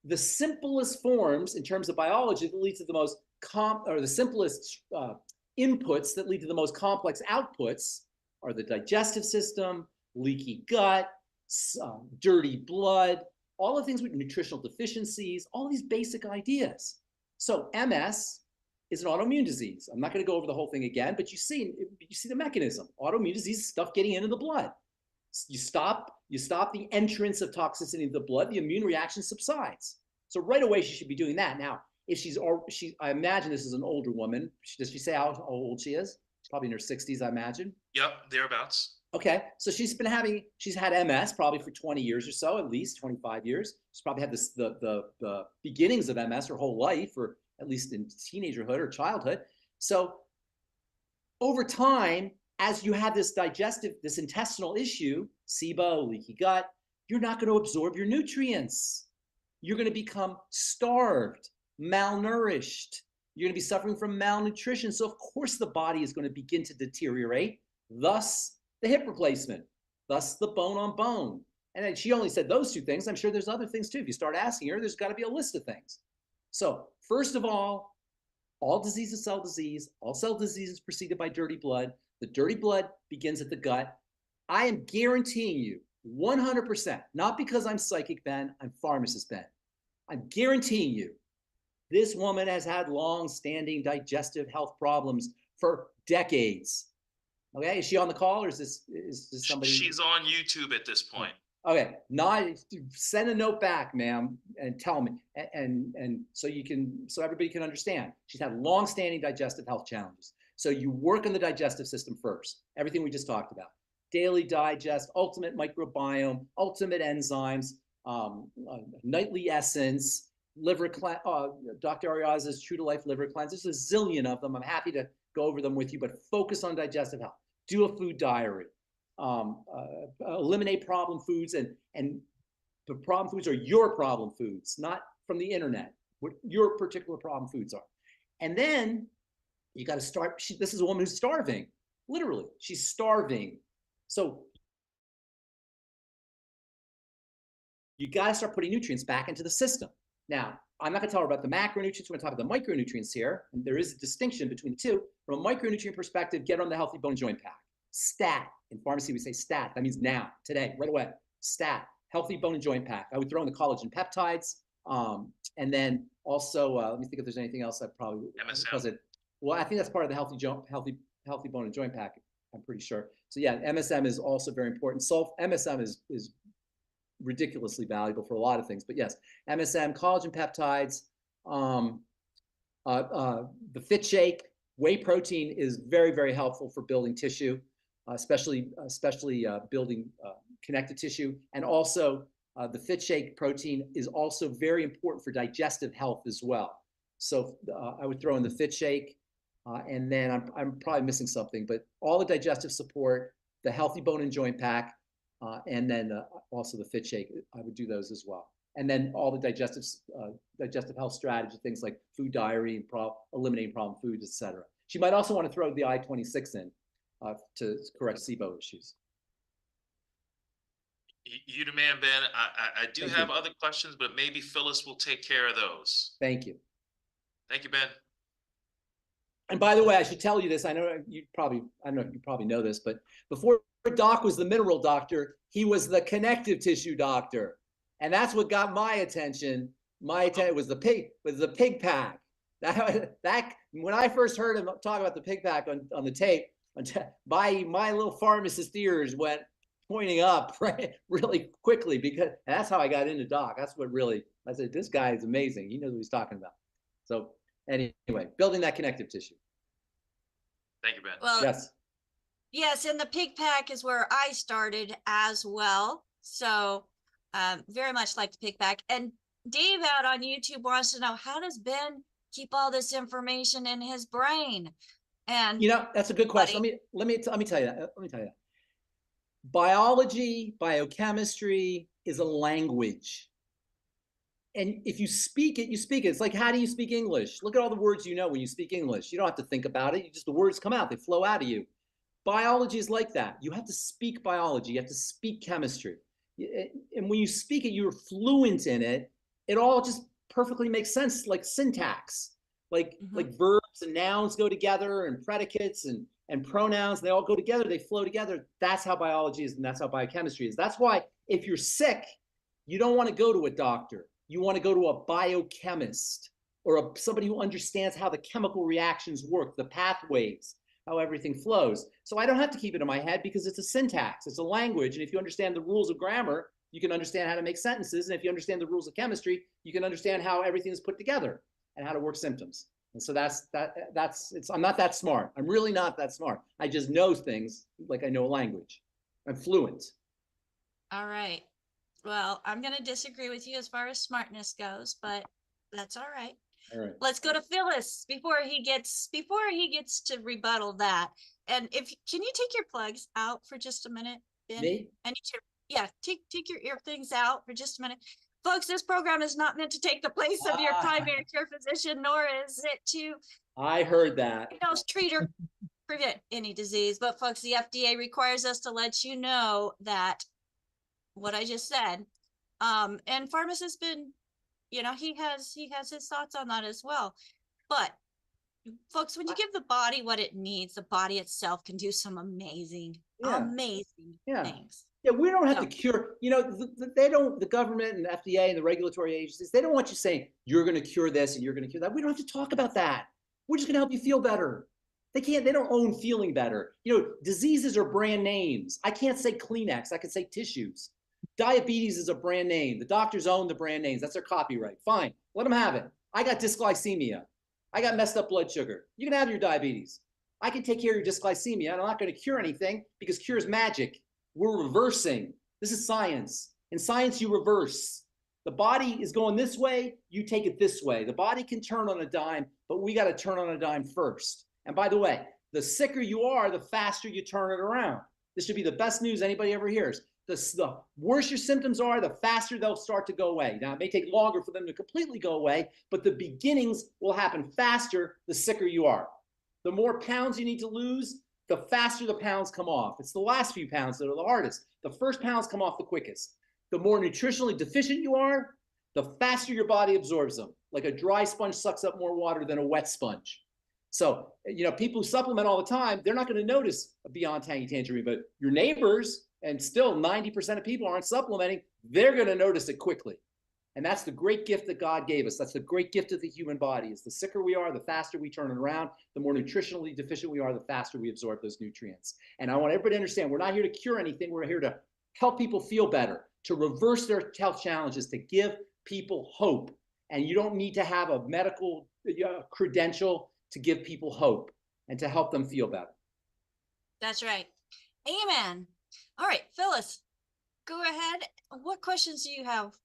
[SPEAKER 3] the simplest forms in terms of biology that lead to the most the simplest inputs that lead to the most complex outputs are the digestive system, leaky gut, dirty blood, all the things with nutritional deficiencies, all these basic ideas. So MS is an autoimmune disease. I'm not going to go over the whole thing again, but you see the mechanism. Autoimmune disease is stuff getting into the blood. You stop the entrance of toxicity into the blood, the immune reaction subsides. So right away she should be doing that. Now, if I imagine this is an older woman. Does she say how old she is? She's probably in her 60s, I imagine.
[SPEAKER 4] Yep, thereabouts.
[SPEAKER 3] Okay, so she's had MS probably for 20 years or so, at least 25 years. She's probably had the beginnings of MS her whole life, or at least in teenagerhood or childhood. So over time, as you have this intestinal issue, SIBO, leaky gut, you're not going to absorb your nutrients. You're going to become starved, malnourished. You're going to be suffering from malnutrition. So of course the body is going to begin to deteriorate, thus the hip replacement, thus the bone on bone. And then she only said those two things. I'm sure there's other things too. If you start asking her, there's got to be a list of things. So first of all disease is cell disease. All cell disease is preceded by dirty blood. The dirty blood begins at the gut. I am guaranteeing you 100%, not because I'm Psychic Ben, I'm Pharmacist Ben. I'm guaranteeing you this woman has had long-standing digestive health problems for decades. Okay, is she on the call, or is this somebody?
[SPEAKER 4] She's on YouTube at this point.
[SPEAKER 3] Okay, send a note back, ma'am, and tell me, and so everybody can understand. She's had long-standing digestive health challenges. So you work on the digestive system first. Everything we just talked about: daily digest, ultimate microbiome, ultimate enzymes, nightly essence, liver cleanse. Dr. Ariaza's True to Life liver cleanse. There's a zillion of them. I'm happy to go over them with you, but focus on digestive health. Do a food diary. Eliminate problem foods, and the problem foods are your problem foods, not from the internet, what your particular problem foods are. And then you got to start. This is a woman who's starving, literally. She's starving. So you got to start putting nutrients back into the system. Now, I'm not going to tell her about the macronutrients. We're going to talk about the micronutrients here. And there is a distinction between the two. From a micronutrient perspective, get on the Healthy Bone Joint Pack. STAT. In pharmacy, we say STAT. That means now, today, right away. STAT. Healthy Bone and Joint Pack. I would throw in the collagen peptides. And then also, let me think if there's anything else I probably
[SPEAKER 4] MSM.
[SPEAKER 3] Well, I think that's part of the healthy bone and joint pack. I'm pretty sure. So yeah, MSM is also very important. MSM is ridiculously valuable for a lot of things. But yes, MSM, collagen peptides, the Fit Shake, whey protein is very, very helpful for building tissue, especially building connective tissue. And also the Fit Shake protein is also very important for digestive health as well. So I would throw in the Fit Shake, and then I'm probably missing something, but all the digestive support, the healthy bone and joint pack, and then also the Fit Shake, I would do those as well. And then all the digestive health strategy, things like food diary and eliminating problem foods, etc. She might also want to throw the I-26 in to correct SIBO issues.
[SPEAKER 4] You the man, Ben. I do have other questions, but maybe Phyllis will take care of those.
[SPEAKER 3] Thank you.
[SPEAKER 4] Thank you, Ben.
[SPEAKER 3] And by the way, I should tell you this. I don't know if you probably know this, but before Doc was the mineral doctor, he was the connective tissue doctor. And that's what got my attention. My attention was the pig pack. That when I first heard him talk about the pig pack on the tape, my little pharmacist ears went pointing up really quickly, because that's how I got into Doc. That's what really, I said, this guy is amazing. He knows what he's talking about. So anyway, building that connective tissue.
[SPEAKER 4] Thank you, Ben.
[SPEAKER 2] Well,
[SPEAKER 3] yes,
[SPEAKER 2] and the pig pack is where I started as well. So very much like the pig pack. And Dave out on YouTube wants to know, how does Ben keep all this information in his brain? And
[SPEAKER 3] that's a good question. Let me tell you that. Let me tell you that. Biology, biochemistry is a language. And if you speak it, you speak it. It's like, how do you speak English? Look at all the words you know when you speak English. You don't have to think about it. The words come out. They flow out of you. Biology is like that. You have to speak biology. You have to speak chemistry. And when you speak it, you're fluent in it. It all just perfectly makes sense, like syntax. Like verbs and nouns go together, and predicates and pronouns, they all go together. They flow together. That's how biology is, and that's how biochemistry is. That's why if you're sick, you don't want to go to a doctor. You want to go to a biochemist, or somebody who understands how the chemical reactions work, the pathways, how everything flows. So I don't have to keep it in my head, because it's a syntax, it's a language. And if you understand the rules of grammar, you can understand how to make sentences. And if you understand the rules of chemistry, you can understand how everything is put together and how to work symptoms. And so I'm not that smart. I'm really not that smart. I just know things like I know a language. I'm fluent.
[SPEAKER 2] all right. Well, I'm going to disagree with you as far as smartness goes, but that's all right.
[SPEAKER 3] All right.
[SPEAKER 2] Let's go to Phyllis before he gets to rebuttal that. And can you take your plugs out for just a minute, Ben?
[SPEAKER 3] Me?
[SPEAKER 2] Take your ear things out for just a minute. Folks, this program is not meant to take the place of your primary care physician, nor is it to
[SPEAKER 3] I heard that.
[SPEAKER 2] treat or prevent any disease. But folks, the FDA requires us to let you know that what I just said. And Pharmacist Ben, he has his thoughts on that as well. But folks, when you give the body what it needs, the body itself can do some amazing things.
[SPEAKER 3] Yeah, we don't have to cure, they don't, the government and FDA and the regulatory agencies, they don't want you saying, you're going to cure this and you're going to cure that. We don't have to talk about that. We're just going to help you feel better. They don't own feeling better. Diseases are brand names. I can't say Kleenex. I can say tissues. Diabetes is a brand name. The doctors own the brand names. That's their copyright. Fine. Let them have it. I got dysglycemia. I got messed up blood sugar. You can have your diabetes. I can take care of your dysglycemia, and I'm not going to cure anything, because cure is magic. We're reversing. This is science. In science, you reverse. The body is going this way, you take it this way. The body can turn on a dime, but we got to turn on a dime first. And by the way, the sicker you are, the faster you turn it around. This should be the best news anybody ever hears. The worse your symptoms are, the faster they'll start to go away. Now, it may take longer for them to completely go away, but the beginnings will happen faster the sicker you are. The more pounds you need to lose, the faster the pounds come off. It's the last few pounds that are the hardest. The first pounds come off the quickest. The more nutritionally deficient you are, the faster your body absorbs them. Like a dry sponge sucks up more water than a wet sponge. So, people who supplement all the time, they're not going to notice beyond Tangy Tangerine, but your neighbors, and still 90% of people aren't supplementing, they're going to notice it quickly. And that's the great gift that God gave us. That's the great gift of the human body. Is the sicker we are, the faster we turn it around, the more nutritionally deficient we are, the faster we absorb those nutrients. And I want everybody to understand, we're not here to cure anything. We're here to help people feel better, to reverse their health challenges, to give people hope. And you don't need to have a medical credential to give people hope and to help them feel better.
[SPEAKER 2] That's right. Amen. All right, Phyllis, go ahead. What questions do you have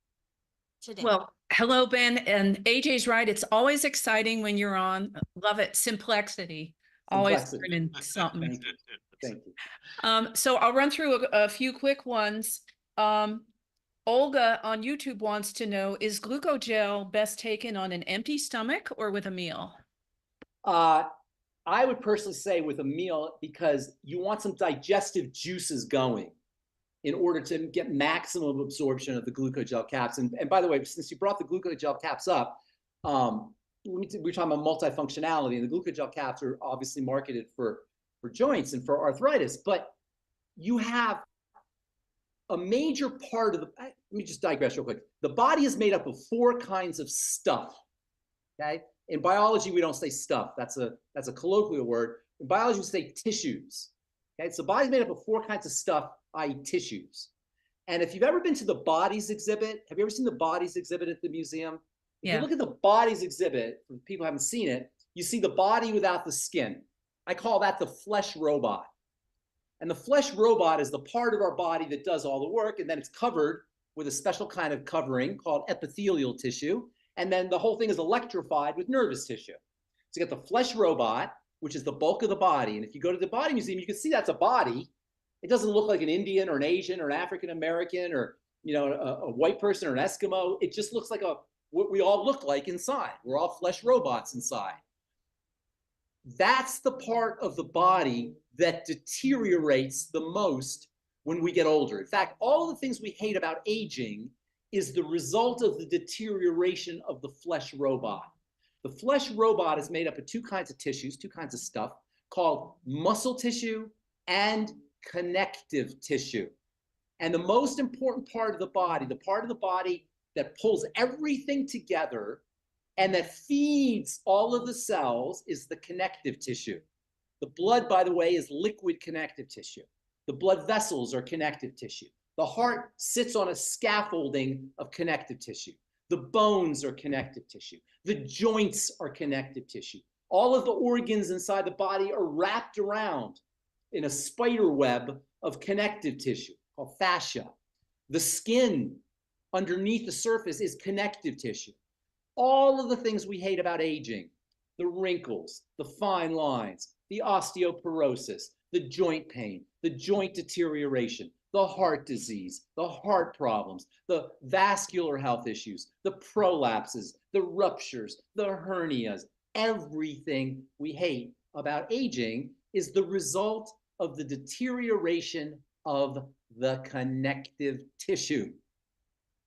[SPEAKER 2] today?
[SPEAKER 5] Well, hello, Ben, and AJ's right. It's always exciting when you're on. Love it. Simplicity. Always learning something.
[SPEAKER 3] Thank you. Thank you.
[SPEAKER 5] So I'll run through a few quick ones. Olga on YouTube wants to know, is glucogel best taken on an empty stomach or with a meal?
[SPEAKER 3] I would personally say with a meal, because you want some digestive juices going in order to get maximum absorption of the glucogel caps. And by the way, since you brought the glucogel caps up, we're talking about multifunctionality, and the glucogel caps are obviously marketed for joints and for arthritis, but you have a major part of let me just digress real quick. The body is made up of 4 kinds of stuff, okay? In biology, we don't say stuff. That's a colloquial word. In biology, we say tissues, okay? So the body's made up of 4 kinds of stuff, i.e. tissues. And if you've ever been to the bodies exhibit, have you ever seen the bodies exhibit at the museum? If you look at the bodies exhibit, for people who haven't seen it, you see the body without the skin. I call that the flesh robot. And the flesh robot is the part of our body that does all the work, and then it's covered with a special kind of covering called epithelial tissue. And then the whole thing is electrified with nervous tissue. So you get the flesh robot, which is the bulk of the body. And if you go to the body museum, you can see that's a body. It doesn't look like an Indian or an Asian or an African American or a white person or an Eskimo. It just looks like what we all look like inside. We're all flesh robots inside. That's the part of the body that deteriorates the most when we get older. In fact, all of the things we hate about aging is the result of the deterioration of the flesh robot. The flesh robot is made up of 2 kinds of tissues, 2 kinds of stuff, called muscle tissue and connective tissue. And the most important part of the body, the part of the body that pulls everything together and that feeds all of the cells, is the connective tissue. The blood, by the way, is liquid connective tissue. The blood vessels are connective tissue. The heart sits on a scaffolding of connective tissue. The bones are connective tissue. The joints are connective tissue. All of the organs inside the body are wrapped around in a spider web of connective tissue called fascia. The skin underneath the surface is connective tissue. All of the things we hate about aging, the wrinkles, the fine lines, the osteoporosis, the joint pain, the joint deterioration, the heart disease, the heart problems, the vascular health issues, the prolapses, the ruptures, the hernias, everything we hate about aging is the result of the deterioration of the connective tissue.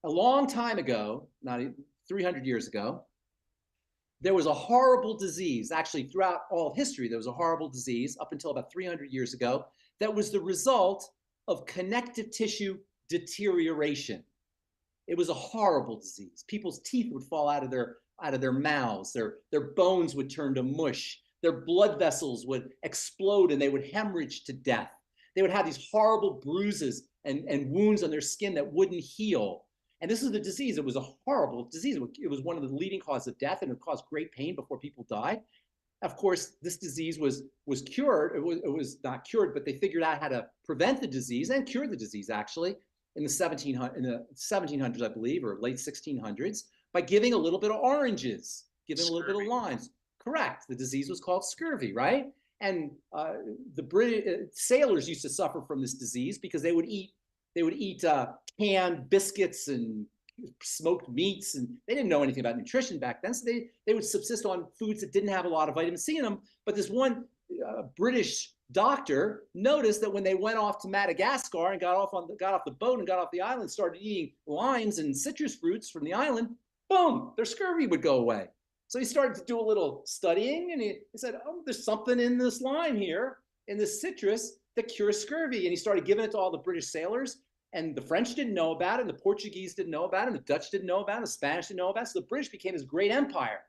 [SPEAKER 3] A long time ago, not 300 years ago, there was a horrible disease. Actually, throughout all of history, there was a horrible disease up until about 300 years ago that was the result of connective tissue deterioration. It was a horrible disease. People's teeth would fall out of their mouths. Their bones would turn to mush. Their blood vessels would explode and they would hemorrhage to death. They would have these horrible bruises and wounds on their skin that wouldn't heal. And this is the disease. It was a horrible disease. It was one of the leading causes of death, and it caused great pain before people died. Of course, this disease was cured. It was not cured, but they figured out how to prevent the disease and cure the disease, actually, in the 1700s, I believe, or late 1600s, by giving a little bit of oranges, giving a little bit of limes. Correct. The disease was called scurvy, right? And the British sailors used to suffer from this disease because they would eat canned biscuits and smoked meats, and they didn't know anything about nutrition back then, so they would subsist on foods that didn't have a lot of vitamin C in them. But this one British doctor noticed that when they went off to Madagascar and got off the boat and got off the island, started eating limes and citrus fruits from the island, boom, their scurvy would go away. So he started to do a little studying, and he said, oh, there's something in this lime here, in this citrus, that cures scurvy. And he started giving it to all the British sailors. And the French didn't know about it, and the Portuguese didn't know about it, and the Dutch didn't know about it, and the Spanish didn't know about it. So the British became this great empire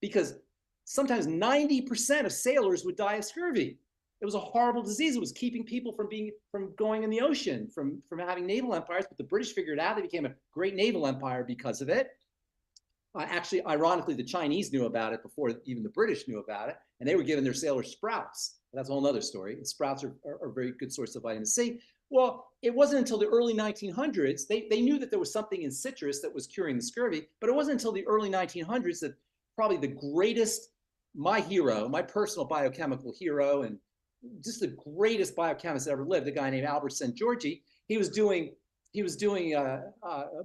[SPEAKER 3] because sometimes 90% of sailors would die of scurvy. It was a horrible disease. It was keeping people from going in the ocean, from having naval empires. But the British figured it out. They became a great naval empire because of it. Actually, ironically, the Chinese knew about it before even the British knew about it, and they were giving their sailors sprouts. That's a whole other story. And sprouts are a very good source of vitamin C. Well, it wasn't until the early 1900s, they knew that there was something in citrus that was curing the scurvy, but it wasn't until the early 1900s that probably the greatest, my hero, my personal biochemical hero, and just the greatest biochemist that ever lived, a guy named Albert Szent-Györgyi, he was doing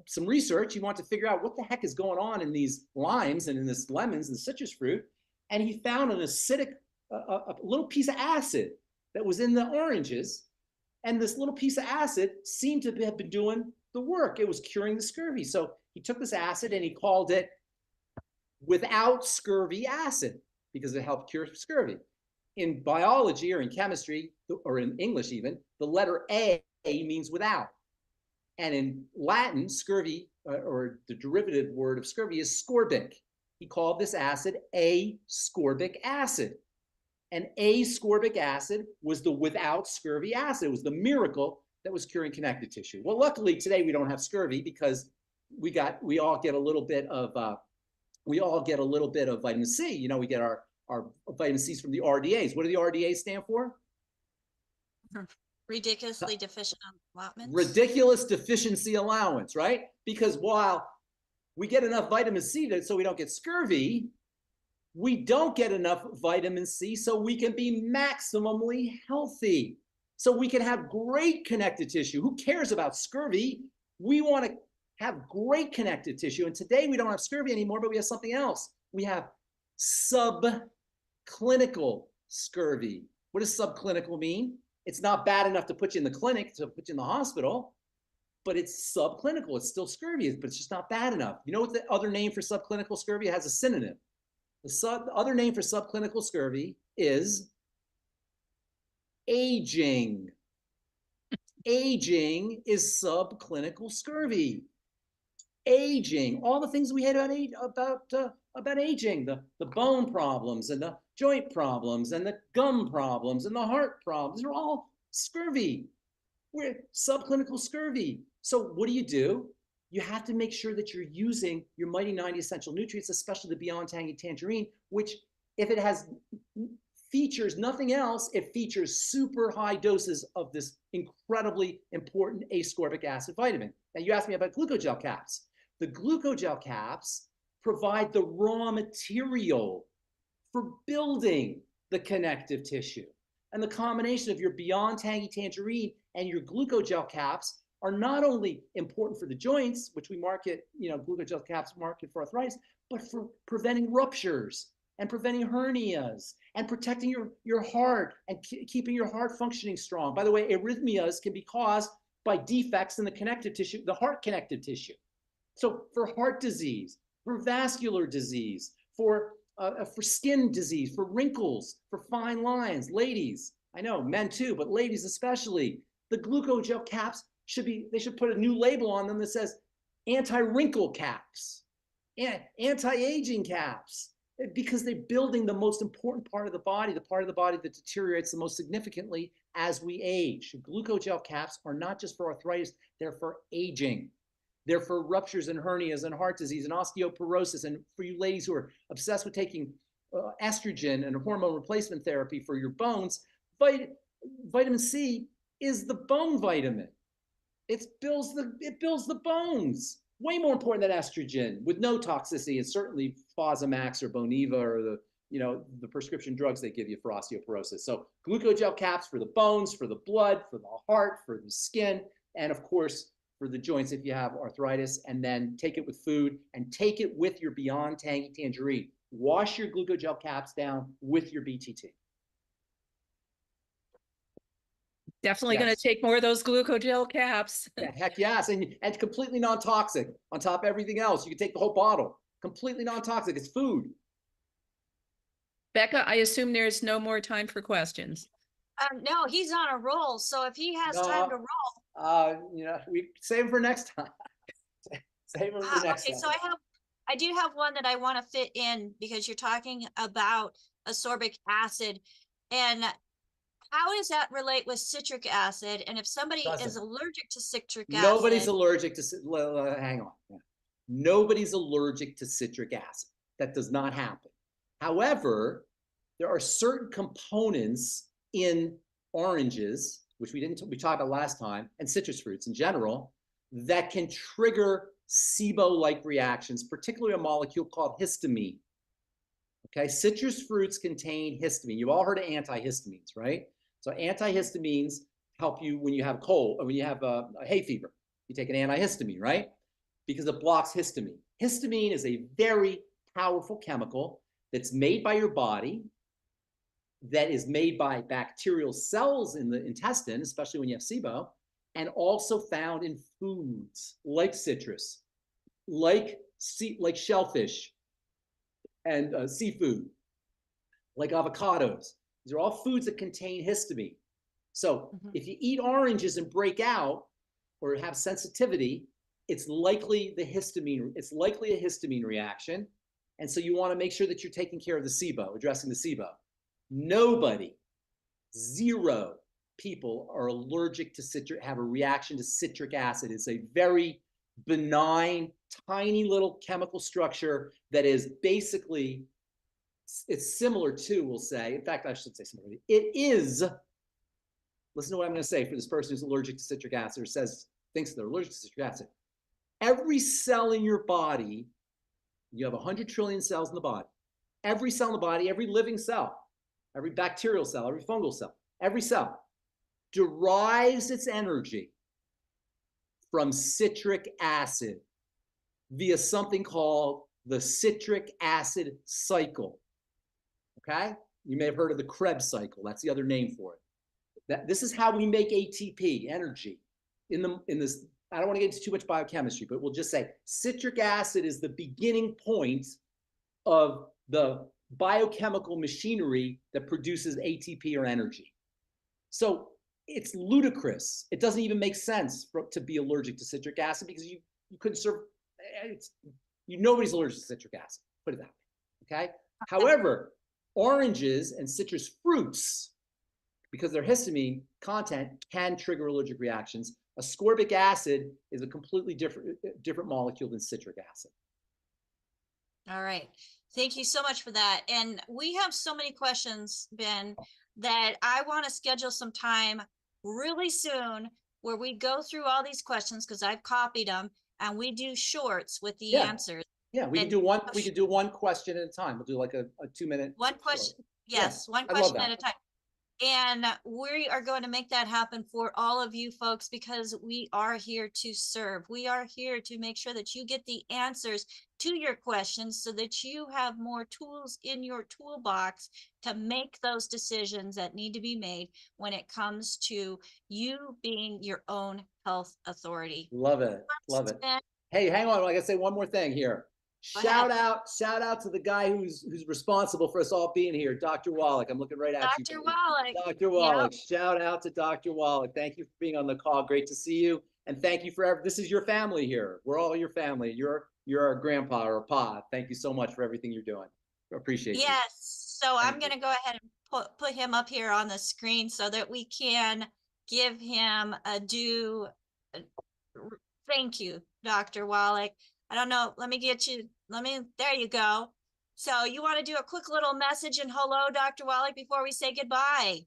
[SPEAKER 3] some research. He wanted to figure out what the heck is going on in these limes and in this lemons and citrus fruit, and he found an acidic, a little piece of acid that was in the oranges. And this little piece of acid seemed to have been doing the work. It was curing the scurvy. So he took this acid and he called it without scurvy acid because it helped cure scurvy. In biology or in chemistry, or in English even, the letter A means without. And in Latin, scurvy, or the derivative word of scurvy, is scorbic. He called this acid ascorbic acid. And ascorbic acid was the without scurvy acid. It was the miracle that was curing connective tissue. Well, luckily today we don't have scurvy because we all get a little bit of vitamin C. You know, we get our vitamin C's from the RDAs. What do the RDAs stand for?
[SPEAKER 2] Ridiculously deficient allotments.
[SPEAKER 3] Ridiculous deficiency allowance, right? Because while we get enough vitamin C so we don't get scurvy, we don't get enough vitamin C so we can be maximally healthy, so we can have great connective tissue. Who cares about scurvy? We want to have great connective tissue. And today we don't have scurvy anymore, but we have something else. We have subclinical scurvy. What does subclinical mean? It's not bad enough to put you in the clinic, to put you in the hospital, but it's subclinical. It's still scurvy, but it's just not bad enough. You know what the other name for subclinical scurvy? It has a synonym. The other name for subclinical scurvy is aging. Aging is subclinical scurvy. Aging, all the things we hate about aging, the bone problems and the joint problems and the gum problems and the heart problems, are all scurvy. We're subclinical scurvy. So what do? You have to make sure that you're using your Mighty 90 essential nutrients, especially the Beyond Tangy Tangerine, which, if it has features nothing else, it features super high doses of this incredibly important ascorbic acid vitamin. Now, you asked me about glucogel caps. The glucogel caps provide the raw material for building the connective tissue. And the combination of your Beyond Tangy Tangerine and your glucogel caps are not only important for the joints, which we market, glucogel caps market for arthritis, but for preventing ruptures and preventing hernias and protecting your heart and keeping your heart functioning strong. By the way, arrhythmias can be caused by defects in the connective tissue, the heart connective tissue. So for heart disease, for vascular disease, for skin disease, for wrinkles, for fine lines, ladies, I know men too, but ladies especially, the glucogel caps they should put a new label on them that says anti-wrinkle caps, anti-aging caps, because they're building the most important part of the body, the part of the body that deteriorates the most significantly as we age. Glucogel caps are not just for arthritis, they're for aging. They're for ruptures and hernias and heart disease and osteoporosis. And for you ladies who are obsessed with taking estrogen and hormone replacement therapy for your bones, vitamin C is the bone vitamin. It builds the bones. Way more important than estrogen, with no toxicity, and certainly Fosamax or Boniva or the prescription drugs they give you for osteoporosis. So glucogel caps for the bones, for the blood, for the heart, for the skin, and of course for the joints if you have arthritis. And then take it with food and take it with your Beyond Tangy Tangerine. Wash your glucogel caps down with your BTT.
[SPEAKER 5] Definitely going to take more of those glucogel caps.
[SPEAKER 3] Yeah, heck yes, and completely non-toxic. On top of everything else, you can take the whole bottle. Completely non-toxic. It's food.
[SPEAKER 5] Becca, I assume there's no more time for questions.
[SPEAKER 2] No, he's on a roll. So if he has time to roll,
[SPEAKER 3] We save them for next time. Save them for next
[SPEAKER 2] Okay,
[SPEAKER 3] time.
[SPEAKER 2] so I do have one that I want to fit in because you're talking about ascorbic acid, and how does that relate with citric acid? And if somebody is
[SPEAKER 3] Doesn't.
[SPEAKER 2] allergic to citric
[SPEAKER 3] Nobody's
[SPEAKER 2] acid,
[SPEAKER 3] allergic to, hang on. Yeah. Nobody's allergic to citric acid. That does not happen. However, there are certain components in oranges, which we talked about last time, and citrus fruits in general, that can trigger SIBO-like reactions, particularly a molecule called histamine. Okay, citrus fruits contain histamine. You've all heard of antihistamines, right? So antihistamines help you when you have a cold or when you have a hay fever. You take an antihistamine, right? Because it blocks histamine. Histamine is a very powerful chemical that's made by your body, that is made by bacterial cells in the intestine, especially when you have SIBO, and also found in foods like citrus, like shellfish and seafood, like avocados. These are all foods that contain histamine. So if you eat oranges and break out or have sensitivity, it's likely a histamine reaction. And so you want to make sure that you're taking care of the SIBO, addressing the SIBO. Nobody, 0 people are allergic to have a reaction to citric acid. It's a very benign, tiny little chemical structure that is basically, it's similar to, we'll say, in fact, I should say similar. It is, listen to what I'm going to say for this person who's allergic to citric acid or thinks they're allergic to citric acid. Every cell in your body, you have 100 trillion cells in the body. Every cell in the body, every living cell, every bacterial cell, every fungal cell, every cell derives its energy from citric acid via something called the citric acid cycle. Okay? You may have heard of the Krebs cycle. That's the other name for it. This is how we make ATP, energy. In this, I don't want to get into too much biochemistry, but we'll just say citric acid is the beginning point of the biochemical machinery that produces ATP or energy. So it's ludicrous. It doesn't even make sense to be allergic to citric acid because you couldn't serve. Nobody's allergic to citric acid. Put it that way. Okay. However, oranges and citrus fruits, because their histamine content can trigger allergic reactions. Ascorbic acid is a completely different molecule than citric acid.
[SPEAKER 2] all right. Thank you so much for that. And we have so many questions, Ben, that I want to schedule some time really soon where we go through all these questions because I've copied them and we do shorts with the answers.
[SPEAKER 3] Yeah, we could do one. We could do one question at a time. We'll do like a 2-minute.
[SPEAKER 2] One question.
[SPEAKER 3] Short.
[SPEAKER 2] Yes, one question at a time. And we are going to make that happen for all of you folks because we are here to serve. We are here to make sure that you get the answers to your questions so that you have more tools in your toolbox to make those decisions that need to be made when it comes to you being your own health authority.
[SPEAKER 3] Love it. Love it. Hey, hang on. I gotta say one more thing here. Shout out to the guy who's responsible for us all being here, Dr. Wallach. I'm looking right at you.
[SPEAKER 2] Dr. Wallach.
[SPEAKER 3] Dr. Wallach. Yep. Shout out to Dr. Wallach. Thank you for being on the call. Great to see you. And thank you for this is your family here. We're all your family. You're our grandpa or pa. Thank you so much for everything you're doing. Appreciate it.
[SPEAKER 2] Yes. So I'm going to go ahead and put him up here on the screen so that we can give him a due thank you, Dr. Wallach. I don't know. There you go. So you want to do a quick little message and hello, Dr. Wallach, before we say goodbye?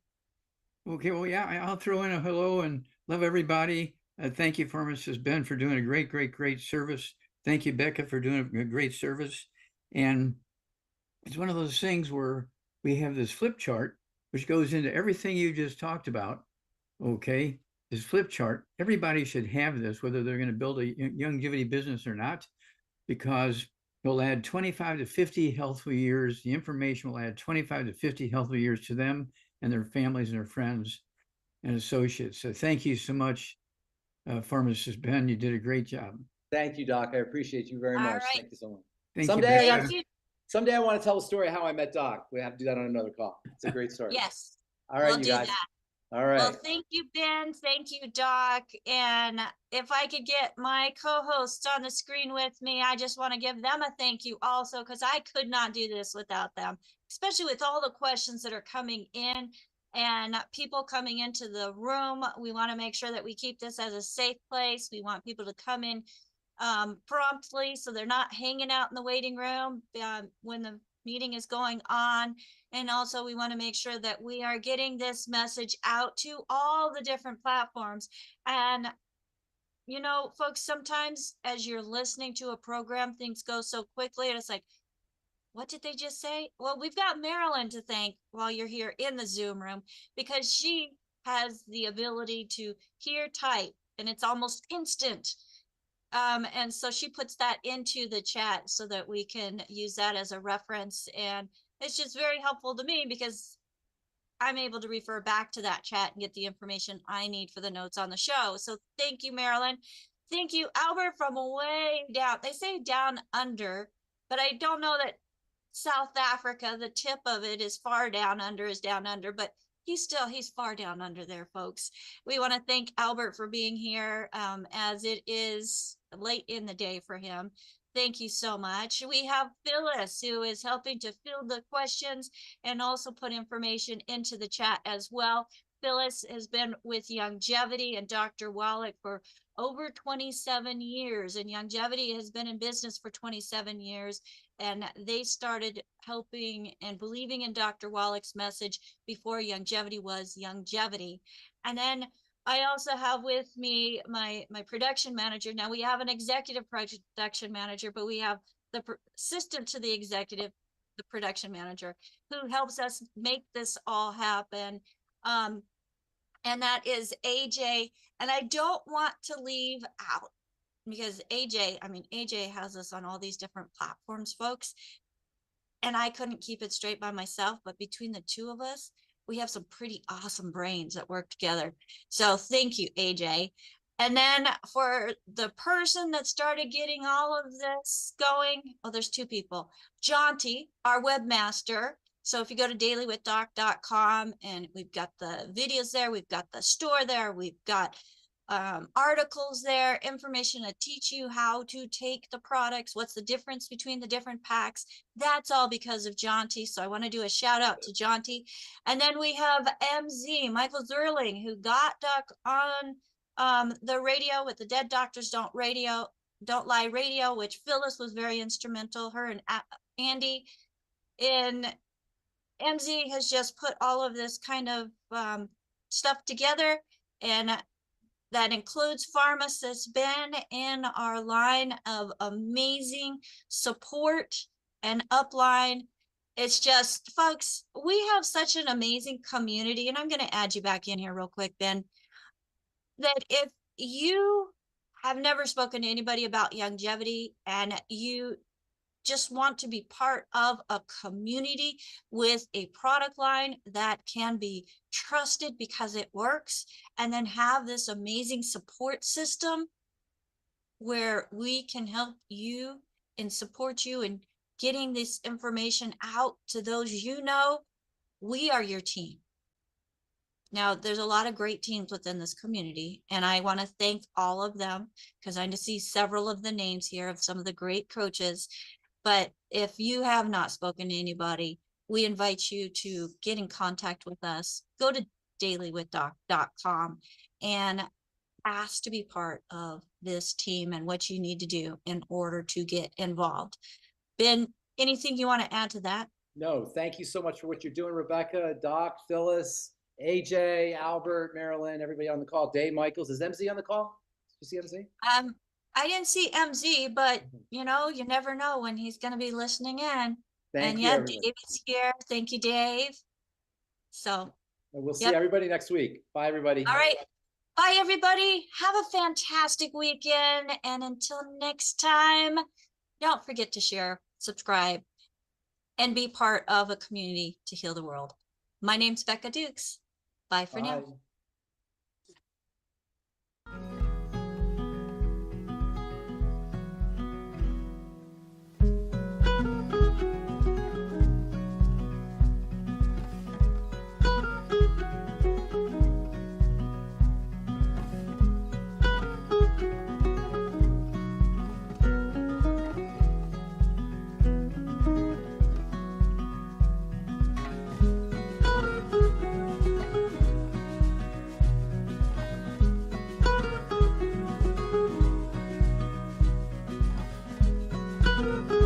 [SPEAKER 6] Okay, well, yeah, I'll throw in a hello and love everybody. Thank you, Pharmacist Ben, for doing a great service. Thank you, Becca, for doing a great service. And it's one of those things where we have this flip chart, which goes into everything you just talked about. Okay, this flip chart, everybody should have this, whether they're going to build a longevity business or not, because it'll add 25 to 50 healthful years. The information will add 25 to 50 healthful years to them and their families and their friends and associates. So thank you so much, Pharmacist Ben. You did a great job.
[SPEAKER 3] Thank you, Doc. I appreciate you very much.
[SPEAKER 2] Right.
[SPEAKER 3] Thank you so much.
[SPEAKER 6] Someday
[SPEAKER 3] I want to tell a story of how I met Doc. We have to do that on another call. It's a great story.
[SPEAKER 2] Yes.
[SPEAKER 3] All right,
[SPEAKER 2] we'll
[SPEAKER 3] you
[SPEAKER 2] do
[SPEAKER 3] guys.
[SPEAKER 2] That.
[SPEAKER 3] All
[SPEAKER 2] Well,
[SPEAKER 3] right.
[SPEAKER 2] thank you, Ben. Thank you, Doc. And if I could get my co-hosts on the screen with me, I just want to give them a thank you also, because I could not do this without them, especially with all the questions that are coming in and people coming into the room. We want to make sure that we keep this as a safe place. We want people to come in promptly, so they're not hanging out in the waiting room when the meeting is going on. And also we want to make sure that we are getting this message out to all the different platforms. And you know, folks, sometimes as you're listening to a program, things go so quickly and it's like, what did they just say? Well, we've got Marilyn to thank while you're here in the Zoom room, because she has the ability to hear, type, and it's almost instant. And so she puts that into the chat so that we can use that as a reference. And it's just very helpful to me because I'm able to refer back to that chat and get the information I need for the notes on the show. So thank you, Marilyn. Thank you, Albert, from way down. They say down under, but I don't know that South Africa, the tip of it is far down under, but he's far down under there, folks. We want to thank Albert for being here, as it is late in the day for him. Thank you so much. We have Phyllis, who is helping to fill the questions and also put information into the chat as well. Phyllis has been with Youngevity and Dr. Wallach for over 27 years, and Youngevity has been in business for 27 years. And they started helping and believing in Dr. Wallach's message before Youngevity was Youngevity. And then I also have with me my production manager. Now we have an executive production manager, but we have the assistant to the executive, the production manager, who helps us make this all happen. And that is AJ. And I don't want to leave out, because AJ has us on all these different platforms, folks. And I couldn't keep it straight by myself, but between the two of us, we have some pretty awesome brains that work together. So thank you, AJ. And then for the person that started getting all of this going, oh, there's two people. Jaunty, our webmaster. So if you go to dailywithdoc.com, and we've got the videos there, we've got the store there, we've got articles there, information to teach you how to take the products, what's the difference between the different packs. That's all because of Jaunty. So I want to do a shout out to Jaunty. And then we have MZ, Michael Zerling, who got Doc on the radio with the Dead Doctors Don't Lie radio, which Phyllis was very instrumental, her and Andy. In MZ has just put all of this kind of stuff together, and that includes Pharmacist Ben in our line of amazing support and upline. It's just, folks, we have such an amazing community, and I'm going to add you back in here real quick, Ben, that if you have never spoken to anybody about Youngevity and you just want to be part of a community with a product line that can be trusted because it works, and then have this amazing support system where we can help you and support you in getting this information out to those you know, we are your team. Now, there's a lot of great teams within this community, and I want to thank all of them, because I see several of the names here of some of the great coaches. But if you have not spoken to anybody, we invite you to get in contact with us. Go to dailywithdoc.com and ask to be part of this team and what you need to do in order to get involved. Ben, anything you want to add to that?
[SPEAKER 3] No, thank you so much for what you're doing, Rebecca, Doc, Phyllis, AJ, Albert, Marilyn, everybody on the call. Dave Michaels, is MZ on the call? Did you see MZ?
[SPEAKER 2] I didn't see MZ, but you know, you never know when he's going to be listening in.
[SPEAKER 3] Thank you,
[SPEAKER 2] yeah,
[SPEAKER 3] everybody.
[SPEAKER 2] Dave is here. Thank you, Dave. So,
[SPEAKER 3] and we'll see everybody next week. Bye, everybody.
[SPEAKER 2] All right. Bye, everybody. Have a fantastic weekend. And until next time, don't forget to share, subscribe, and be part of a community to heal the world. My name's Becca Dukes. Bye for now. you.